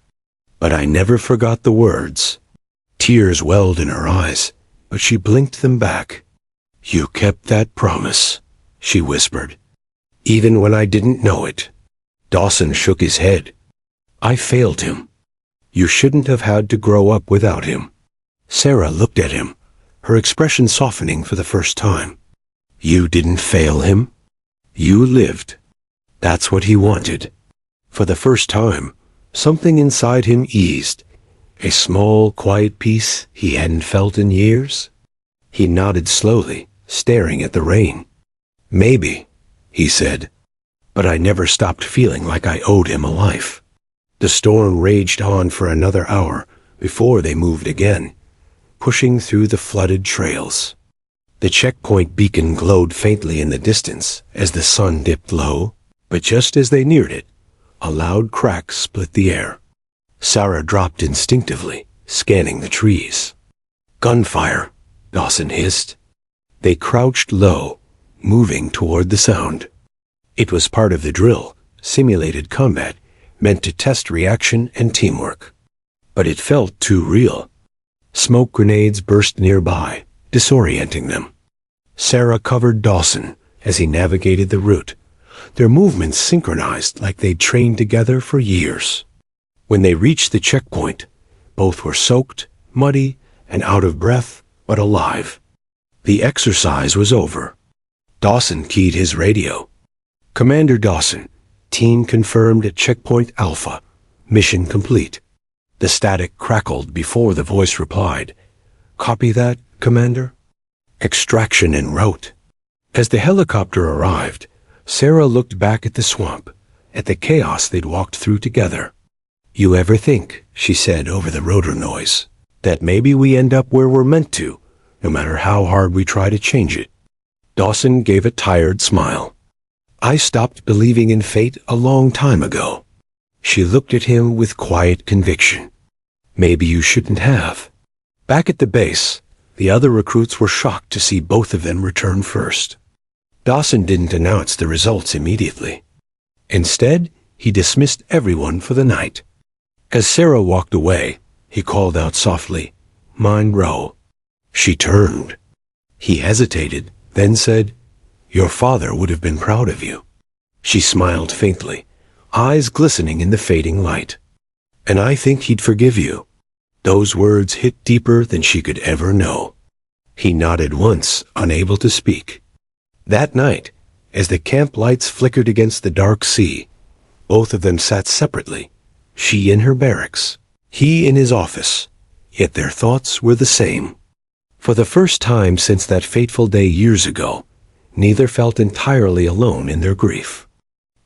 Speaker 1: But I never forgot the words." Tears welled in her eyes, but she blinked them back. "You kept that promise," she whispered. "Even when I didn't know it." Dawson shook his head. "I failed him. You shouldn't have had to grow up without him." Sarah looked at him, her expression softening for the first time. "You didn't fail him. You lived. That's what he wanted." For the first time, something inside him eased, a small, quiet peace he hadn't felt in years. He nodded slowly, staring at the rain. "Maybe," he said, "but I never stopped feeling like I owed him a life." The storm raged on for another hour before they moved again, pushing through the flooded trails. The checkpoint beacon glowed faintly in the distance as the sun dipped low, but just as they neared it, a loud crack split the air. Sarah dropped instinctively, scanning the trees. "Gunfire," Dawson hissed. They crouched low, moving toward the sound. It was part of the drill, simulated combat, meant to test reaction and teamwork. But it felt too real. Smoke grenades burst nearby, disorienting them. Sarah covered Dawson as he navigated the route, their movements synchronized like they'd trained together for years. When they reached the checkpoint, both were soaked, muddy, and out of breath, but alive. The exercise was over. Dawson keyed his radio. "Commander Dawson, team confirmed at Checkpoint Alpha. Mission complete." The static crackled before the voice replied, "Copy that, Commander?" Extraction en route. As the helicopter arrived, Sarah looked back at the swamp, at the chaos they'd walked through together. "You ever think," she said over the rotor noise, "that maybe we end up where we're meant to, no matter how hard we try to change it?" Dawson gave a tired smile. "I stopped believing in fate a long time ago." She looked at him with quiet conviction. "Maybe you shouldn't have." Back at the base, the other recruits were shocked to see both of them return first. Dawson didn't announce the results immediately. Instead, he dismissed everyone for the night. As Sarah walked away, he called out softly, "Monroe." She turned. He hesitated, then said, "Your father would have been proud of you." She smiled faintly, eyes glistening in the fading light. "And I think he'd forgive you." Those words hit deeper than she could ever know. He nodded once, unable to speak. That night, as the camp lights flickered against the dark sea, both of them sat separately, she in her barracks, he in his office, yet their thoughts were the same. For the first time since that fateful day years ago, neither felt entirely alone in their grief.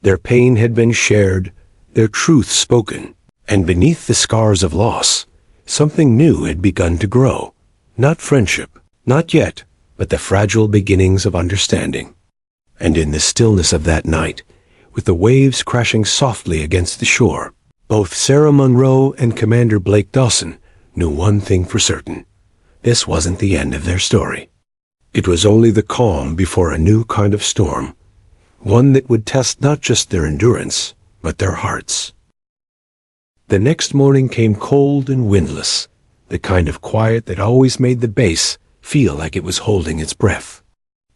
Speaker 1: Their pain had been shared, their truth spoken, and beneath the scars of loss, something new had begun to grow. Not friendship, not yet, but the fragile beginnings of understanding. And in the stillness of that night, with the waves crashing softly against the shore, both Sarah Monroe and Commander Blake Dawson knew one thing for certain. This wasn't the end of their story. It was only the calm before a new kind of storm, one that would test not just their endurance, but their hearts. The next morning came cold and windless, the kind of quiet that always made the base feel like it was holding its breath.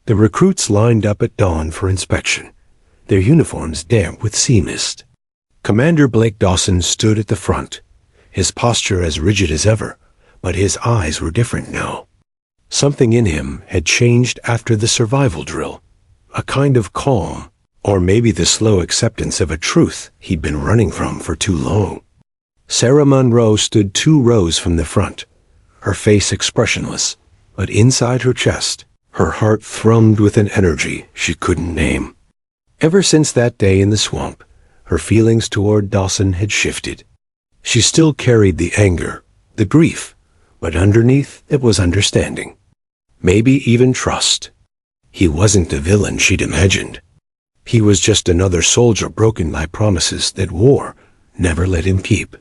Speaker 1: The recruits lined up at dawn for inspection, their uniforms damp with sea mist. Commander Blake Dawson stood at the front, his posture as rigid as ever, but his eyes were different now. Something in him had changed after the survival drill, a kind of calm, or maybe the slow acceptance of a truth he'd been running from for too long. Sarah Monroe stood 2 rows from the front, her face expressionless, but inside her chest, her heart thrummed with an energy she couldn't name. Ever since that day in the swamp, her feelings toward Dawson had shifted. She still carried the anger, the grief, but underneath it was understanding. Maybe even trust. He wasn't the villain she'd imagined. He was just another soldier broken by promises that war never let him keep.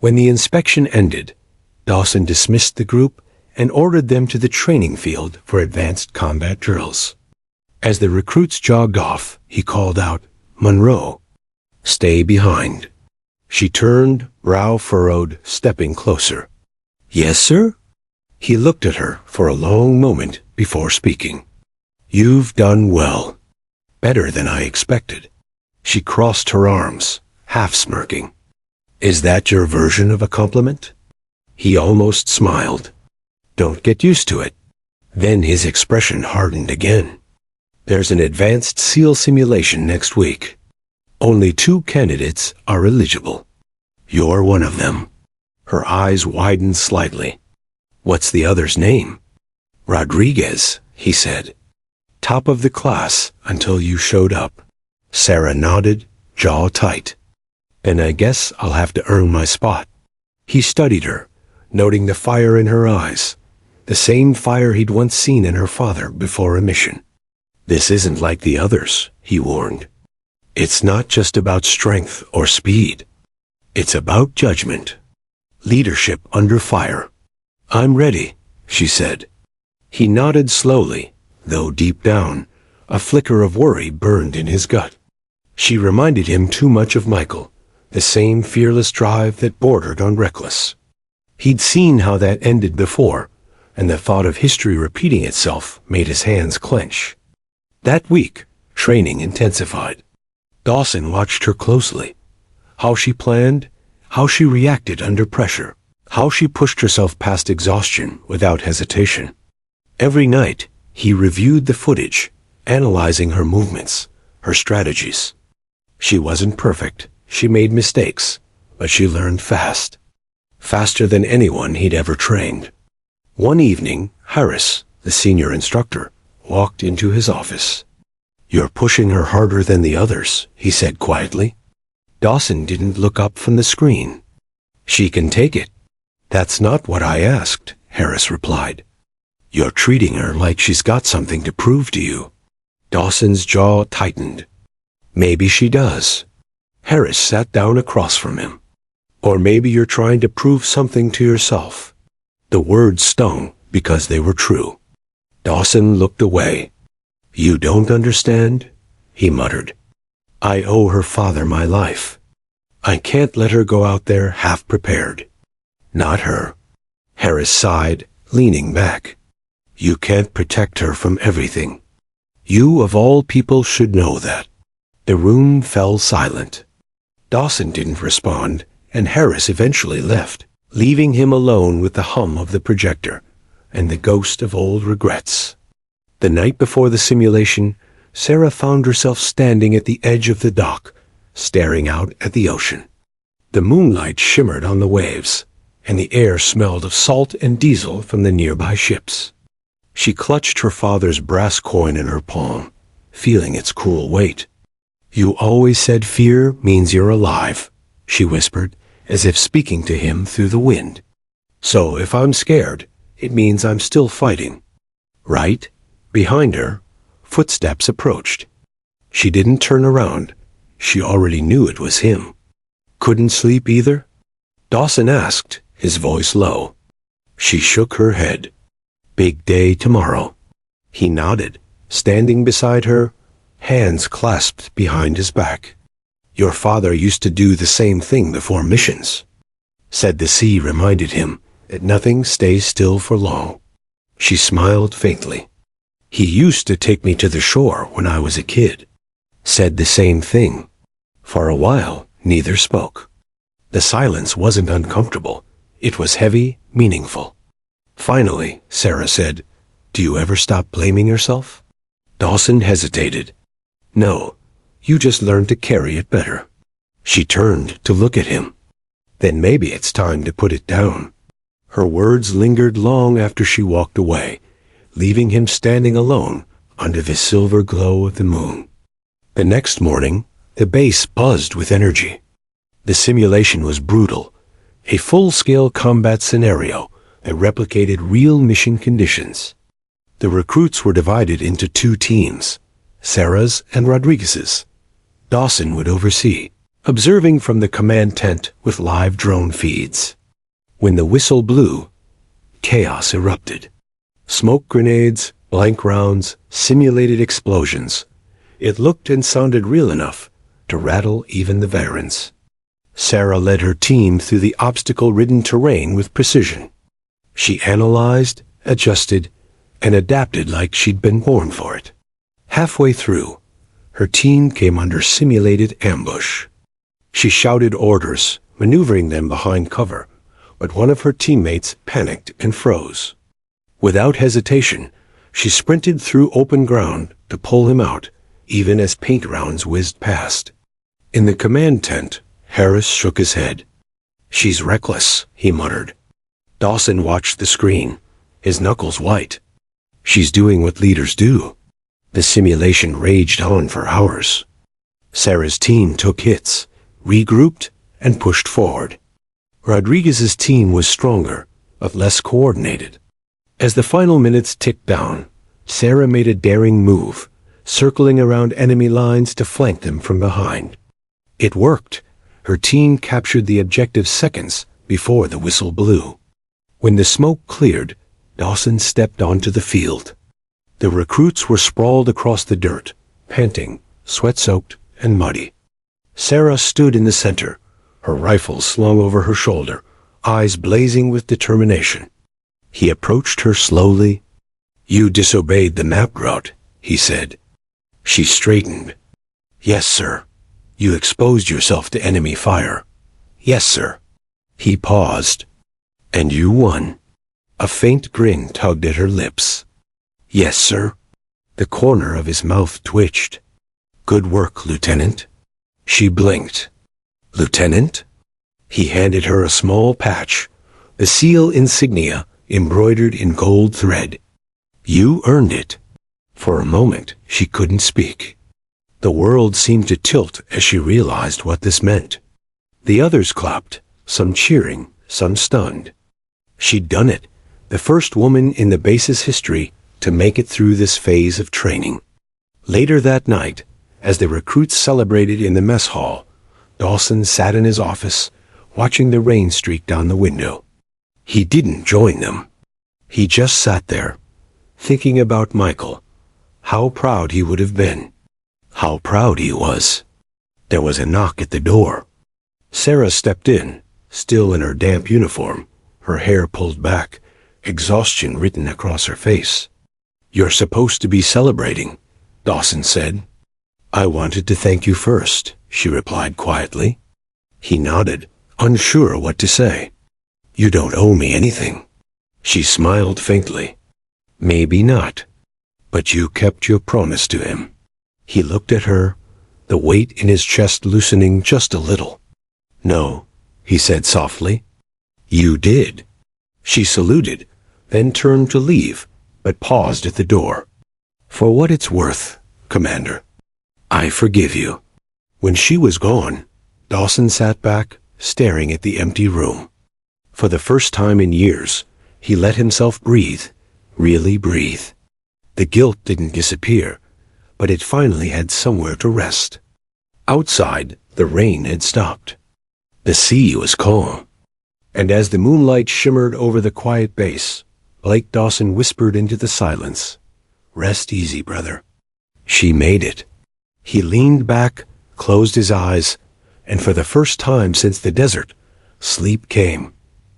Speaker 1: When the inspection ended, Dawson dismissed the group and ordered them to the training field for advanced combat drills. As the recruits jogged off, he called out, "Monroe, stay behind." She turned, brow furrowed, stepping closer. "Yes, sir?" He looked at her for a long moment before speaking. "You've done well. Better than I expected." She crossed her arms, half smirking. "Is that your version of a compliment?" He almost smiled. "Don't get used to it." Then his expression hardened again. "There's an advanced SEAL simulation next week. Only 2 candidates are eligible. You're one of them." Her eyes widened slightly. "What's the other's name?" "Rodriguez," he said. "Top of the class until you showed up." Sarah nodded, jaw tight. "And I guess I'll have to earn my spot." He studied her, noting the fire in her eyes, the same fire he'd once seen in her father before a mission. "This isn't like the others," he warned. "It's not just about strength or speed. It's about judgment. Leadership under fire." "I'm ready," she said. He nodded slowly, though deep down, a flicker of worry burned in his gut. She reminded him too much of Michael, the same fearless drive that bordered on reckless. He'd seen how that ended before, and the thought of history repeating itself made his hands clench. That week, training intensified. Dawson watched her closely. How she planned, how she reacted under pressure, how she pushed herself past exhaustion without hesitation. Every night, he reviewed the footage, analyzing her movements, her strategies. She wasn't perfect, she made mistakes, but she learned fast. Faster than anyone he'd ever trained. One evening, Harris, the senior instructor, walked into his office. "You're pushing her harder than the others," he said quietly. Dawson didn't look up from the screen. "She can take it." "That's not what I asked," Harris replied. "You're treating her like she's got something to prove to you." Dawson's jaw tightened. "Maybe she does." Harris sat down across from him. "Or maybe you're trying to prove something to yourself." The words stung because they were true. Dawson looked away. "You don't understand?" he muttered. "I owe her father my life. I can't let her go out there half-prepared." "Not her." Harris sighed, leaning back. "You can't protect her from everything. You, of all people, should know that." The room fell silent. Dawson didn't respond, and Harris eventually left, leaving him alone with the hum of the projector and the ghost of old regrets. The night before the simulation, Sarah found herself standing at the edge of the dock, staring out at the ocean. The moonlight shimmered on the waves, and the air smelled of salt and diesel from the nearby ships. She clutched her father's brass coin in her palm, feeling its cool weight. "You always said fear means you're alive," she whispered, as if speaking to him through the wind. "So if I'm scared, it means I'm still fighting." Right behind her, footsteps approached. She didn't turn around. She already knew it was him. "Couldn't sleep either?" Dawson asked, his voice low. She shook her head. "Big day tomorrow." He nodded, standing beside her, hands clasped behind his back. "Your father used to do the same thing before missions." Said the sea reminded him that nothing stays still for long. She smiled faintly. "He used to take me to the shore when I was a kid." Said the same thing. For a while, neither spoke. The silence wasn't uncomfortable. It was heavy, meaningful. Finally, Sarah said, "Do you ever stop blaming yourself?" Dawson hesitated. "No, you just learned to carry it better." She turned to look at him. "Then maybe it's time to put it down." Her words lingered long after she walked away, leaving him standing alone under the silver glow of the moon. The next morning, the base buzzed with energy. The simulation was brutal, a full-scale combat scenario that replicated real mission conditions. The recruits were divided into two teams, Sarah's and Rodriguez's. Dawson would oversee, observing from the command tent with live drone feeds. When the whistle blew, chaos erupted. Smoke grenades, blank rounds, simulated explosions. It looked and sounded real enough to rattle even the veterans. Sarah led her team through the obstacle-ridden terrain with precision. She analyzed, adjusted, and adapted like she'd been born for it. Halfway through, her team came under simulated ambush. She shouted orders, maneuvering them behind cover, but one of her teammates panicked and froze. Without hesitation, she sprinted through open ground to pull him out, even as paint rounds whizzed past. In the command tent, Harris shook his head. "She's reckless," he muttered. Dawson watched the screen, his knuckles white. "She's doing what leaders do." The simulation raged on for hours. Sarah's team took hits, regrouped, and pushed forward. Rodriguez's team was stronger, but less coordinated. As the final minutes ticked down, Sarah made a daring move, circling around enemy lines to flank them from behind. It worked. Her team captured the objective seconds before the whistle blew. When the smoke cleared, Dawson stepped onto the field. The recruits were sprawled across the dirt, panting, sweat-soaked, and muddy. Sarah stood in the center, her rifle slung over her shoulder, eyes blazing with determination. He approached her slowly. "You disobeyed the map route," he said. She straightened. "Yes, sir." "You exposed yourself to enemy fire." "Yes, sir." He paused. "And you won." A faint grin tugged at her lips. "Yes, sir." The corner of his mouth twitched. "Good work, Lieutenant." She blinked. "Lieutenant?" He handed her a small patch, the SEAL insignia embroidered in gold thread. "You earned it." For a moment, she couldn't speak. The world seemed to tilt as she realized what this meant. The others clapped, some cheering, some stunned. She'd done it, the first woman in the base's history to make it through this phase of training. Later that night, as the recruits celebrated in the mess hall, Dawson sat in his office, watching the rain streak down the window. He didn't join them. He just sat there, thinking about Michael. How proud he would have been. How proud he was. There was a knock at the door. Sarah stepped in, still in her damp uniform, her hair pulled back, exhaustion written across her face. "You're supposed to be celebrating," Dawson said. "I wanted to thank you first," she replied quietly. He nodded, unsure what to say. "You don't owe me anything." She smiled faintly. "Maybe not. But you kept your promise to him." He looked at her, the weight in his chest loosening just a little. "No," he said softly. "You did." She saluted, then turned to leave, but paused at the door. "For what it's worth, Commander, I forgive you." When she was gone, Dawson sat back, staring at the empty room. For the first time in years, he let himself breathe, really breathe. The guilt didn't disappear, but it finally had somewhere to rest. Outside, the rain had stopped. The sea was calm. And as the moonlight shimmered over the quiet base, Blake Dawson whispered into the silence, "Rest easy, brother." She made it. He leaned back, closed his eyes, and for the first time since the desert, sleep came,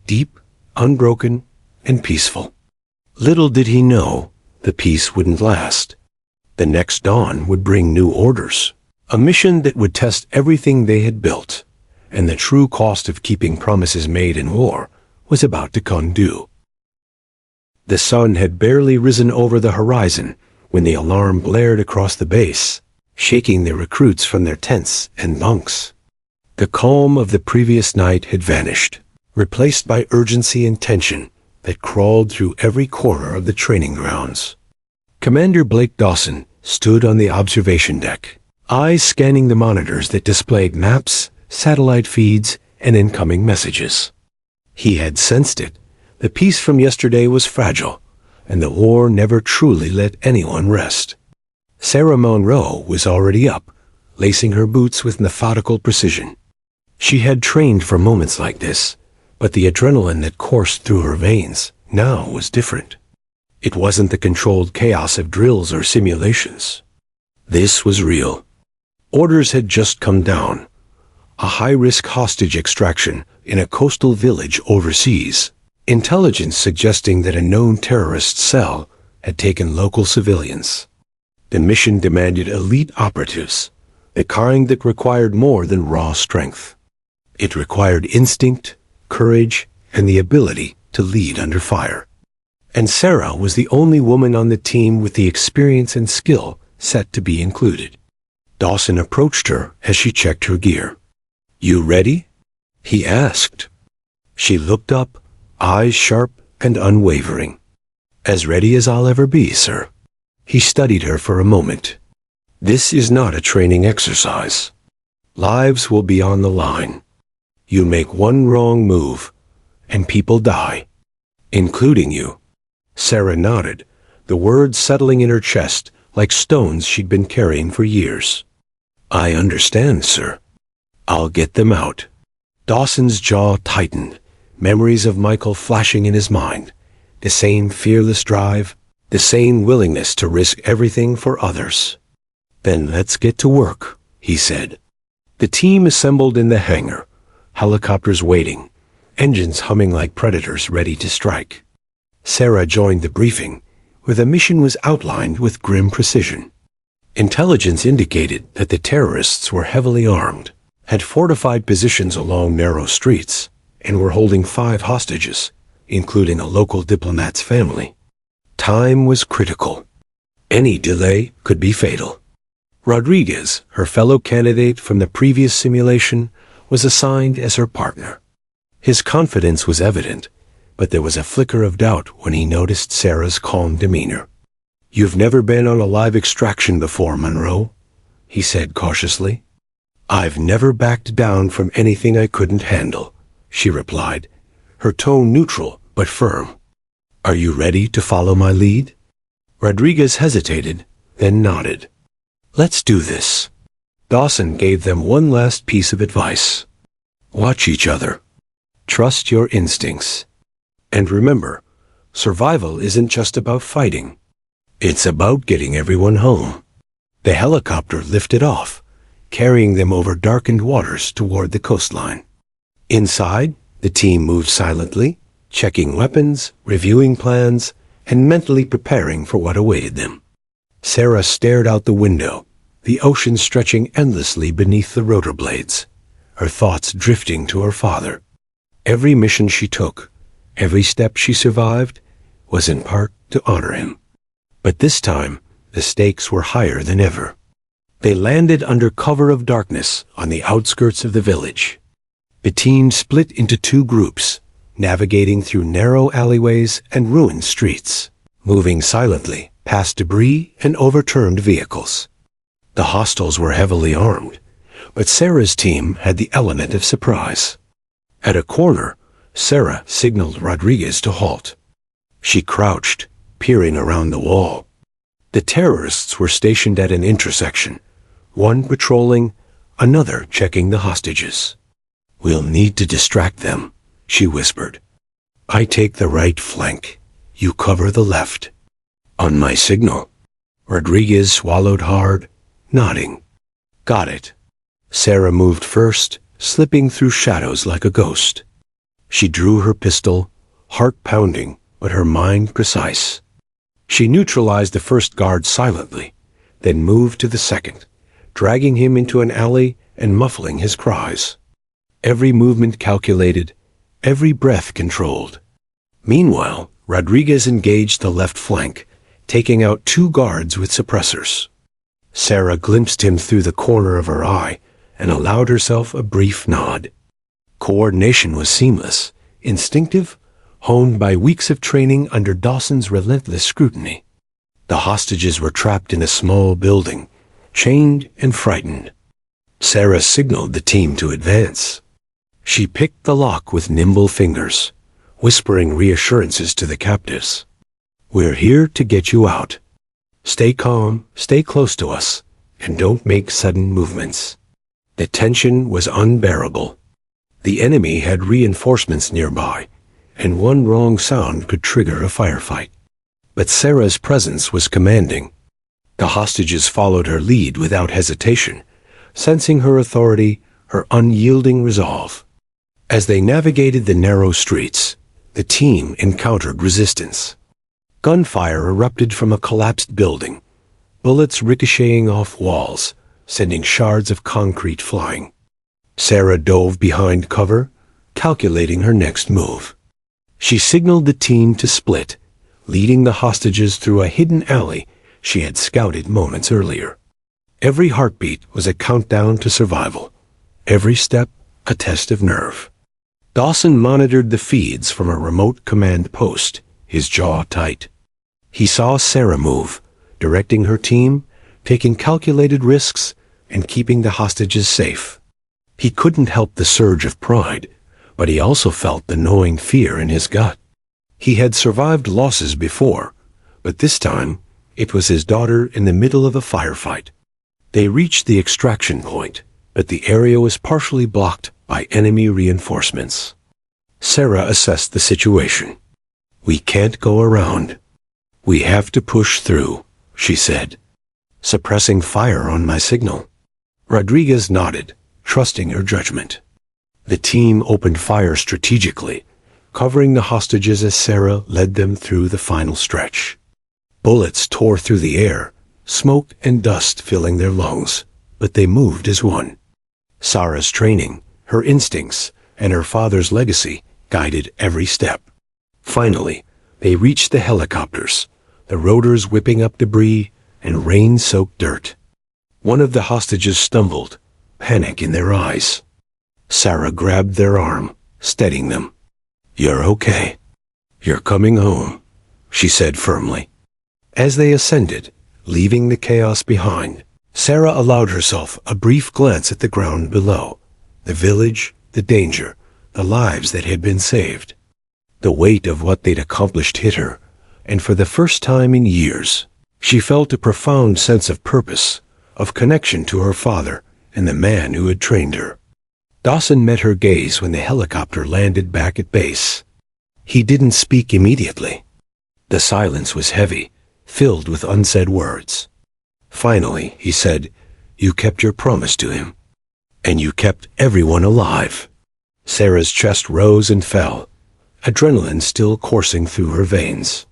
Speaker 1: deep, unbroken, and peaceful. Little did he know, the peace wouldn't last. The next dawn would bring new orders, a mission that would test everything they had built, and the true cost of keeping promises made in war was about to come due. The sun had barely risen over the horizon when the alarm blared across the base, shaking the recruits from their tents and bunks. The calm of the previous night had vanished, replaced by urgency and tension that crawled through every corner of the training grounds. Commander Blake Dawson stood on the observation deck, eyes scanning the monitors that displayed maps, satellite feeds, and incoming messages. He had sensed it. The peace from yesterday was fragile, and the war never truly let anyone rest. Sarah Monroe was already up, lacing her boots with methodical precision. She had trained for moments like this, but the adrenaline that coursed through her veins now was different. It wasn't the controlled chaos of drills or simulations. This was real. Orders had just come down. A high-risk hostage extraction in a coastal village overseas. Intelligence suggesting that a known terrorist cell had taken local civilians. The mission demanded elite operatives, a kind that required more than raw strength. It required instinct, courage, and the ability to lead under fire. And Sarah was the only woman on the team with the experience and skill set to be included. Dawson approached her as she checked her gear. "You ready?" he asked. She looked up, eyes sharp and unwavering. "As ready as I'll ever be, sir." He studied her for a moment. "This is not a training exercise. Lives will be on the line. You make one wrong move, and people die, including you." Sarah nodded, the words settling in her chest like stones she'd been carrying for years. "I understand, sir. I'll get them out." Dawson's jaw tightened, memories of Michael flashing in his mind. The same fearless drive, the same willingness to risk everything for others. "Then let's get to work," he said. The team assembled in the hangar, helicopters waiting, engines humming like predators ready to strike. Sarah joined the briefing, where the mission was outlined with grim precision. Intelligence indicated that the terrorists were heavily armed, had fortified positions along narrow streets, and were holding 5 hostages, including a local diplomat's family. Time was critical. Any delay could be fatal. Rodriguez, her fellow candidate from the previous simulation, was assigned as her partner. His confidence was evident, but there was a flicker of doubt when he noticed Sarah's calm demeanor. "You've never been on a live extraction before, Monroe," he said cautiously. "I've never backed down from anything I couldn't handle," she replied, her tone neutral but firm. "Are you ready to follow my lead?" Rodriguez hesitated, then nodded. "Let's do this." Dawson gave them one last piece of advice. "Watch each other. Trust your instincts. And remember, survival isn't just about fighting. It's about getting everyone home." The helicopter lifted off, carrying them over darkened waters toward the coastline. Inside, the team moved silently, checking weapons, reviewing plans, and mentally preparing for what awaited them. Sarah stared out the window, the ocean stretching endlessly beneath the rotor blades, her thoughts drifting to her father. Every mission she took, every step she survived, was in part to honor him. But this time, the stakes were higher than ever. They landed under cover of darkness on the outskirts of the village. The team split into 2 groups, navigating through narrow alleyways and ruined streets, moving silently past debris and overturned vehicles. The hostiles were heavily armed, but Sarah's team had the element of surprise. At a corner, Sarah signaled Rodriguez to halt. She crouched, peering around the wall. The terrorists were stationed at an intersection, one patrolling, another checking the hostages. "We'll need to distract them," she whispered. "I take the right flank. You cover the left." "On my signal." Rodriguez swallowed hard, nodding. "Got it." Sarah moved first, slipping through shadows like a ghost. She drew her pistol, heart pounding, but her mind precise. She neutralized the first guard silently, then moved to the second, dragging him into an alley and muffling his cries. Every movement calculated, every breath controlled. Meanwhile, Rodriguez engaged the left flank, taking out 2 guards with suppressors. Sarah glimpsed him through the corner of her eye and allowed herself a brief nod. Coordination was seamless, instinctive, honed by weeks of training under Dawson's relentless scrutiny. The hostages were trapped in a small building, chained and frightened. Sarah signaled the team to advance. She picked the lock with nimble fingers, whispering reassurances to the captives. "We're here to get you out. Stay calm, stay close to us, and don't make sudden movements." The tension was unbearable. The enemy had reinforcements nearby, and one wrong sound could trigger a firefight. But Sarah's presence was commanding. The hostages followed her lead without hesitation, sensing her authority, her unyielding resolve. As they navigated the narrow streets, the team encountered resistance. Gunfire erupted from a collapsed building, bullets ricocheting off walls, sending shards of concrete flying. Sarah dove behind cover, calculating her next move. She signaled the team to split, leading the hostages through a hidden alley she had scouted moments earlier. Every heartbeat was a countdown to survival, every step a test of nerve. Dawson monitored the feeds from a remote command post, his jaw tight. He saw Sarah move, directing her team, taking calculated risks, and keeping the hostages safe. He couldn't help the surge of pride, but he also felt the gnawing fear in his gut. He had survived losses before, but this time it was his daughter in the middle of a firefight. They reached the extraction point, but the area was partially blocked by enemy reinforcements. Sarah assessed the situation. "We can't go around. We have to push through," she said. "Suppressing fire on my signal." Rodriguez nodded, trusting her judgment. The team opened fire strategically, covering the hostages as Sarah led them through the final stretch. Bullets tore through the air, smoke and dust filling their lungs, but they moved as one. Sarah's training, her instincts, and her father's legacy guided every step. Finally, they reached the helicopters, the rotors whipping up debris and rain-soaked dirt. One of the hostages stumbled, panic in their eyes. Sarah grabbed their arm, steadying them. "You're okay. You're coming home," she said firmly. As they ascended, leaving the chaos behind, Sarah allowed herself a brief glance at the ground below, the village, the danger, the lives that had been saved. The weight of what they'd accomplished hit her, and for the first time in years, she felt a profound sense of purpose, of connection to her father and the man who had trained her. Dawson met her gaze when the helicopter landed back at base. He didn't speak immediately. The silence was heavy, filled with unsaid words. Finally, he said, "You kept your promise to him. And you kept everyone alive." Sarah's chest rose and fell, adrenaline still coursing through her veins.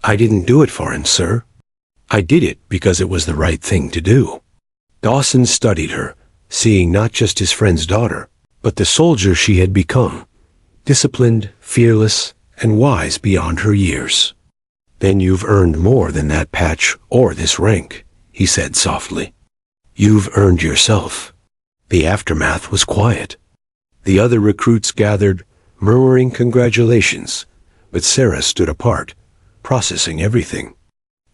Speaker 1: "I didn't do it for him, sir. I did it because it was the right thing to do." Dawson studied her, seeing not just his friend's daughter, but the soldier she had become, disciplined, fearless, and wise beyond her years. "Then you've earned more than that patch or this rank," he said softly. "You've earned yourself." The aftermath was quiet. The other recruits gathered, murmuring congratulations, but Sarah stood apart, processing everything.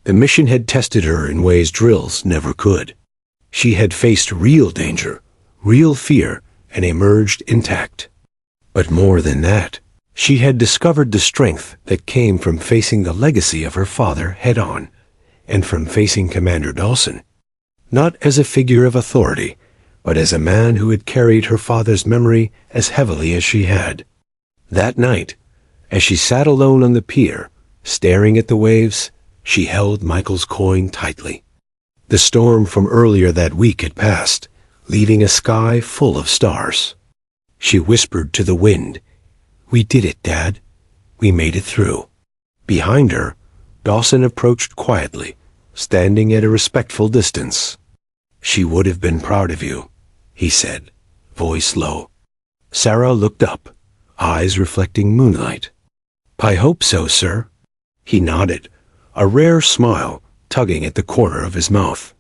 Speaker 1: The mission had tested her in ways drills never could. She had faced real danger, real fear, and emerged intact. But more than that, she had discovered the strength that came from facing the legacy of her father head-on, and from facing Commander Dawson, not as a figure of authority, but as a man who had carried her father's memory as heavily as she had. That night, as she sat alone on the pier, staring at the waves, she held Michael's coin tightly. The storm from earlier that week had passed, leaving a sky full of stars. She whispered to the wind, "We did it, Dad. We made it through." Behind her, Dawson approached quietly, standing at a respectful distance. "She would have been proud of you," he said, voice low. Sarah looked up, eyes reflecting moonlight. "I hope so, sir." He nodded, a rare smile tugging at the corner of his mouth.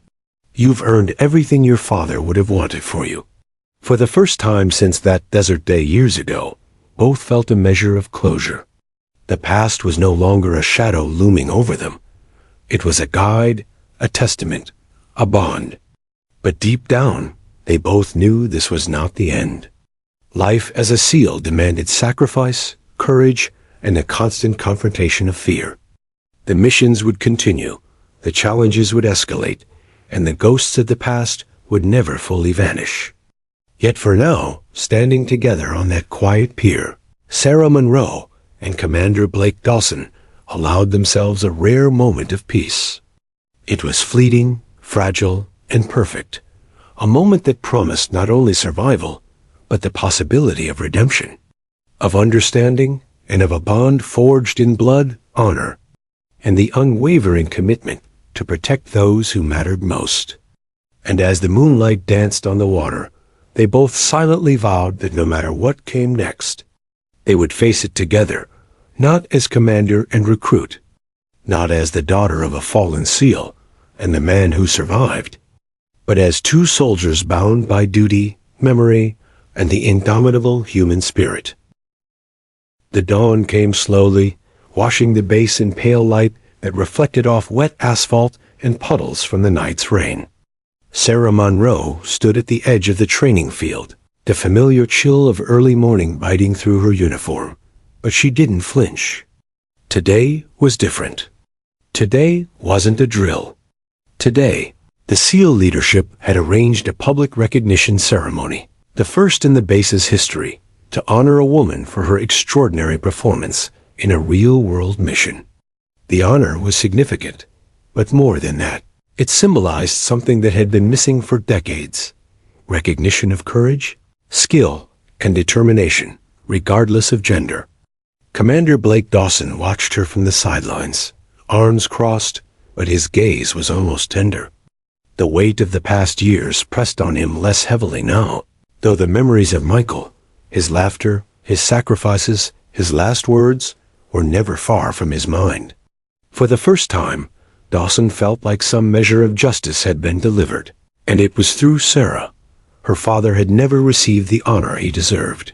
Speaker 1: "You've earned everything your father would have wanted for you." For the first time since that desert day years ago, both felt a measure of closure. The past was no longer a shadow looming over them. It was a guide, a testament, a bond. But deep down, they both knew this was not the end. Life as a SEAL demanded sacrifice, courage, and a constant confrontation of fear. The missions would continue, the challenges would escalate, and the ghosts of the past would never fully vanish. Yet for now, standing together on that quiet pier, Sarah Monroe and Commander Blake Dawson allowed themselves a rare moment of peace. It was fleeting, fragile, and perfect, a moment that promised not only survival, but the possibility of redemption, of understanding, and of a bond forged in blood, honor, and the unwavering commitment to protect those who mattered most. And as the moonlight danced on the water, they both silently vowed that no matter what came next, they would face it together, not as commander and recruit, not as the daughter of a fallen SEAL and the man who survived, but as two soldiers bound by duty, memory, and the indomitable human spirit. The dawn came slowly, washing the base in pale light that reflected off wet asphalt and puddles from the night's rain. Sarah Monroe stood at the edge of the training field, the familiar chill of early morning biting through her uniform, but she didn't flinch. Today was different. Today wasn't a drill. Today, the SEAL leadership had arranged a public recognition ceremony, the first in the base's history, to honor a woman for her extraordinary performance in a real-world mission. The honor was significant, but more than that, it symbolized something that had been missing for decades: recognition of courage, skill, and determination, regardless of gender. Commander Blake Dawson watched her from the sidelines, arms crossed, but his gaze was almost tender. The weight of the past years pressed on him less heavily now, though the memories of Michael, his laughter, his sacrifices, his last words, were never far from his mind. For the first time, Dawson felt like some measure of justice had been delivered, and it was through Sarah. Her father had never received the honor he deserved.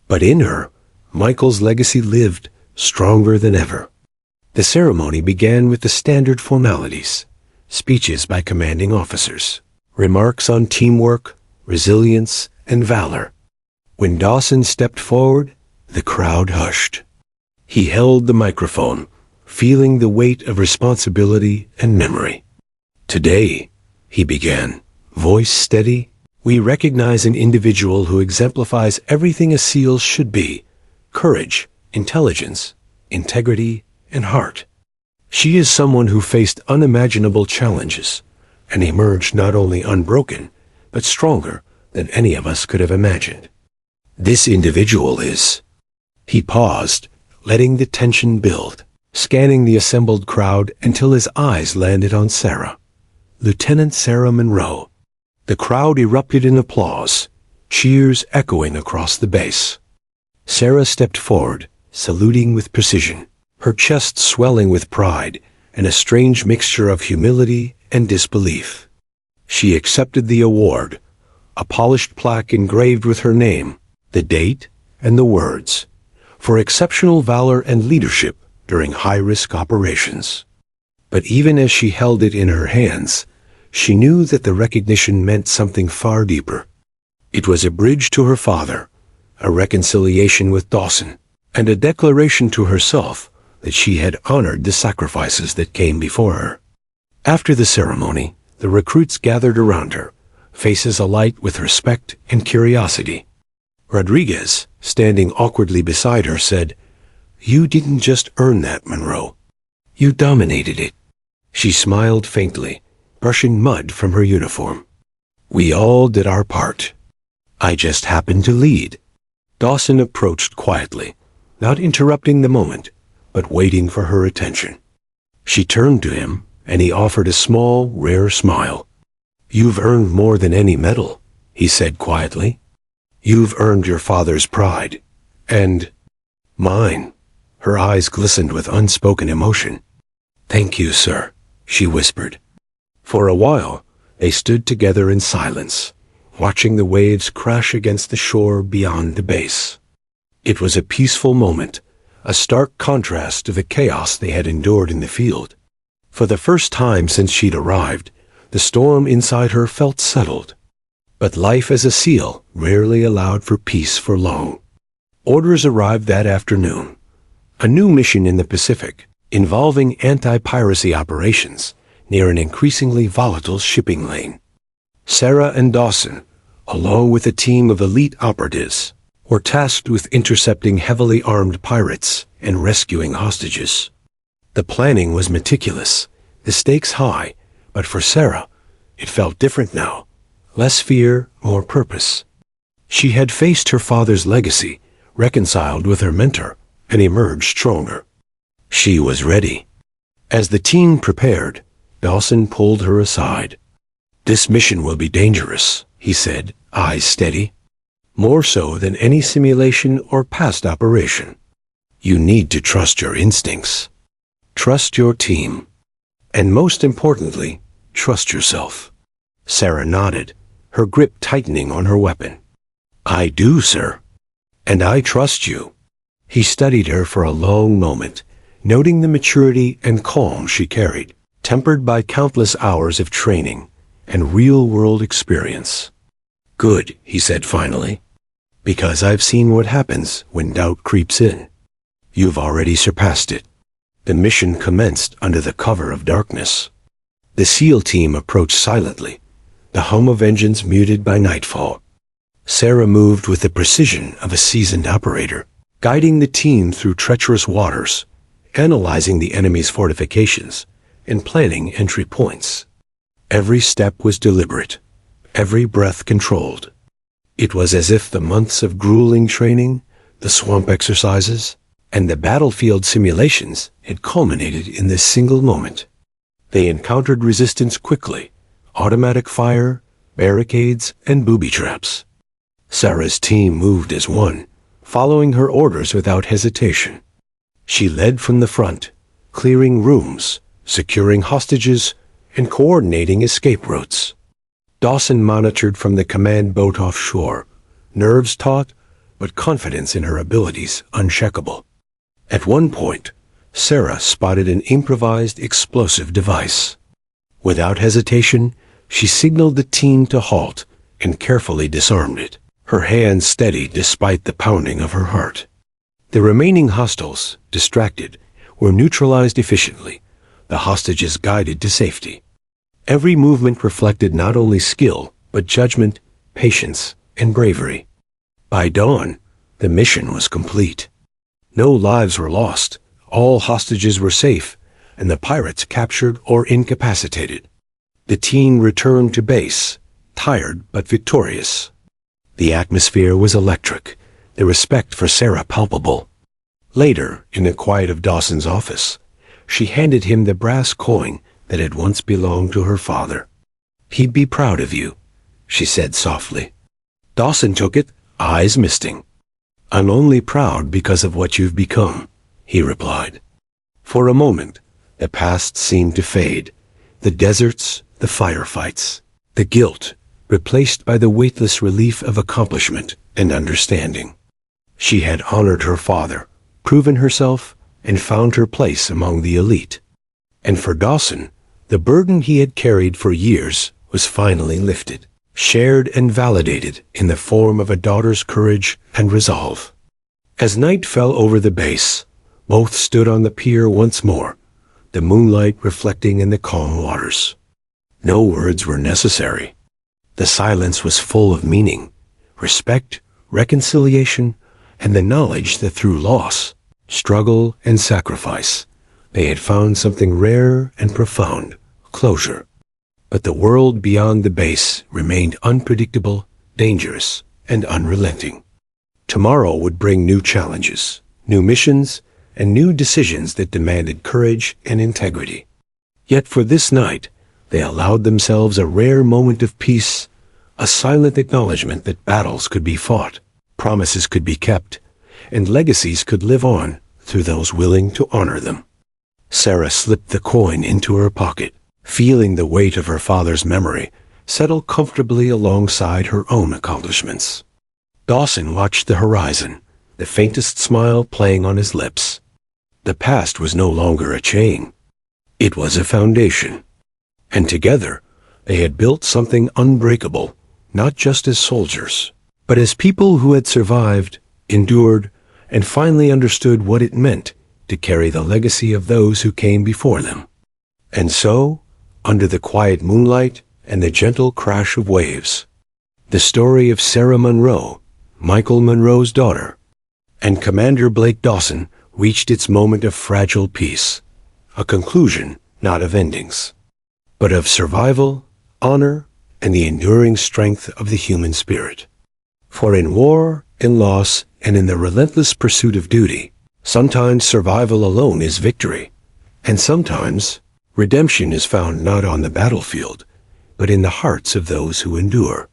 Speaker 1: But in her, Michael's legacy lived, stronger than ever. The ceremony began with the standard formalities: speeches by commanding officers, remarks on teamwork, resilience, and valor. When Dawson stepped forward, the crowd hushed. He held the microphone, feeling the weight of responsibility and memory. "Today," he began, voice steady, "we recognize an individual who exemplifies everything a SEAL should be: courage, intelligence, integrity, and heart. She is someone who faced unimaginable challenges and emerged not only unbroken, but stronger than any of us could have imagined. This individual is—" He paused, letting the tension build, scanning the assembled crowd until his eyes landed on Sarah. Lieutenant Sarah Monroe. The crowd erupted in applause, cheers echoing across the base. Sarah stepped forward, saluting with precision, her chest swelling with pride and a strange mixture of humility and disbelief. She accepted the award, a polished plaque engraved with her name, the date, and the words, "For exceptional valor and leadership during high-risk operations." But even as she held it in her hands, she knew that the recognition meant something far deeper. It was a bridge to her father, a reconciliation with Dawson, and a declaration to herself that she had honored the sacrifices that came before her. After the ceremony, the recruits gathered around her, faces alight with respect and curiosity. Rodriguez, standing awkwardly beside her, said, "You didn't just earn that, Monroe. You dominated it." She smiled faintly, brushing mud from her uniform. "We all did our part. I just happened to lead." Dawson approached quietly, not interrupting the moment, but waiting for her attention. She turned to him, and he offered a small, rare smile. "You've earned more than any medal," he said quietly. "You've earned your father's pride, and mine." Her eyes glistened with unspoken emotion. "Thank you, sir," she whispered. For a while, they stood together in silence, watching the waves crash against the shore beyond the base. It was a peaceful moment, a stark contrast to the chaos they had endured in the field. For the first time since she'd arrived, The storm inside her felt settled. But life as a SEAL rarely allowed for peace for long. Orders arrived that afternoon. A new mission in the Pacific, involving anti-piracy operations near an increasingly volatile shipping lane. Sarah and Dawson, along with a team of elite operatives, were tasked with intercepting heavily armed pirates and rescuing hostages. The planning was meticulous, the stakes high, but for Sarah, it felt different now. Less fear, more purpose. She had faced her father's legacy, reconciled with her mentor, and emerged stronger. She was ready. As the team prepared, Dawson pulled her aside. "This mission will be dangerous," he said, eyes steady. "More so than any simulation or past operation. You need to trust your instincts. Trust your team. And most importantly, trust yourself." Sarah nodded, her grip tightening on her weapon. "I do, sir. And I trust you." He studied her for a long moment, noting the maturity and calm she carried, tempered by countless hours of training and real-world experience. "Good," he said finally, "because I've seen what happens when doubt creeps in. You've already surpassed it." The mission commenced under the cover of darkness. The SEAL team approached silently, the hum of engines muted by nightfall. Sarah moved with the precision of a seasoned operator, guiding the team through treacherous waters, analyzing the enemy's fortifications, and planning entry points. Every step was deliberate, every breath controlled. It was as if the months of grueling training, the swamp exercises, and the battlefield simulations had culminated in this single moment. They encountered resistance quickly, automatic fire, barricades, and booby traps. Sarah's team moved as one, following her orders without hesitation. She led from the front, clearing rooms, securing hostages, and coordinating escape routes. Dawson monitored from the command boat offshore, nerves taut, but confidence in her abilities unshakable. At one point, Sarah spotted an improvised explosive device. Without hesitation, she signaled the team to halt and carefully disarmed it, her hands steady despite the pounding of her heart. The remaining hostiles, distracted, were neutralized efficiently, the hostages guided to safety. Every movement reflected not only skill, but judgment, patience, and bravery. By dawn, the mission was complete. No lives were lost, all hostages were safe, and the pirates captured or incapacitated. The team returned to base, tired but victorious. The atmosphere was electric, the respect for Sarah palpable. Later, in the quiet of Dawson's office, she handed him the brass coin that had once belonged to her father. "He'd be proud of you," she said softly. Dawson took it, eyes misting. "I'm only proud because of what you've become," he replied. For a moment, the past seemed to fade. The deserts, the firefights, the guilt, replaced by the weightless relief of accomplishment and understanding. She had honored her father, proven herself, and found her place among the elite. And for Dawson, the burden he had carried for years was finally lifted, shared and validated in the form of a daughter's courage and resolve. As night fell over the base, both stood on the pier once more, the moonlight reflecting in the calm waters. No words were necessary. The silence was full of meaning, respect, reconciliation, and the knowledge that through loss, struggle, and sacrifice, they had found something rare and profound, closure. But the world beyond the base remained unpredictable, dangerous, and unrelenting. Tomorrow would bring new challenges, new missions, and new decisions that demanded courage and integrity. Yet for this night, they allowed themselves a rare moment of peace, a silent acknowledgement that battles could be fought, promises could be kept, and legacies could live on through those willing to honor them. Sarah slipped the coin into her pocket, feeling the weight of her father's memory settle comfortably alongside her own accomplishments. Dawson watched the horizon, the faintest smile playing on his lips. The past was no longer a chain. It was a foundation. And together, They had built something unbreakable, not just as soldiers, but as people who had survived, endured, and finally understood what it meant to carry the legacy of those who came before them. And so, under the quiet moonlight and the gentle crash of waves, the story of Sarah Monroe, Michael Monroe's daughter, and Commander Blake Dawson reached its moment of fragile peace, a conclusion not of endings, but of survival, honor, and the enduring strength of the human spirit. For in war, in loss, and in the relentless pursuit of duty, sometimes survival alone is victory, and sometimes redemption is found not on the battlefield, but in the hearts of those who endure.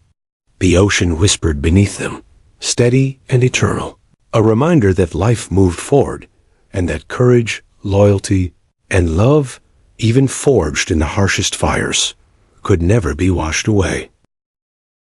Speaker 1: The ocean whispered beneath them, steady and eternal, a reminder that life moved forward, and that courage, loyalty, and love, even forged in the harshest fires, could never be washed away.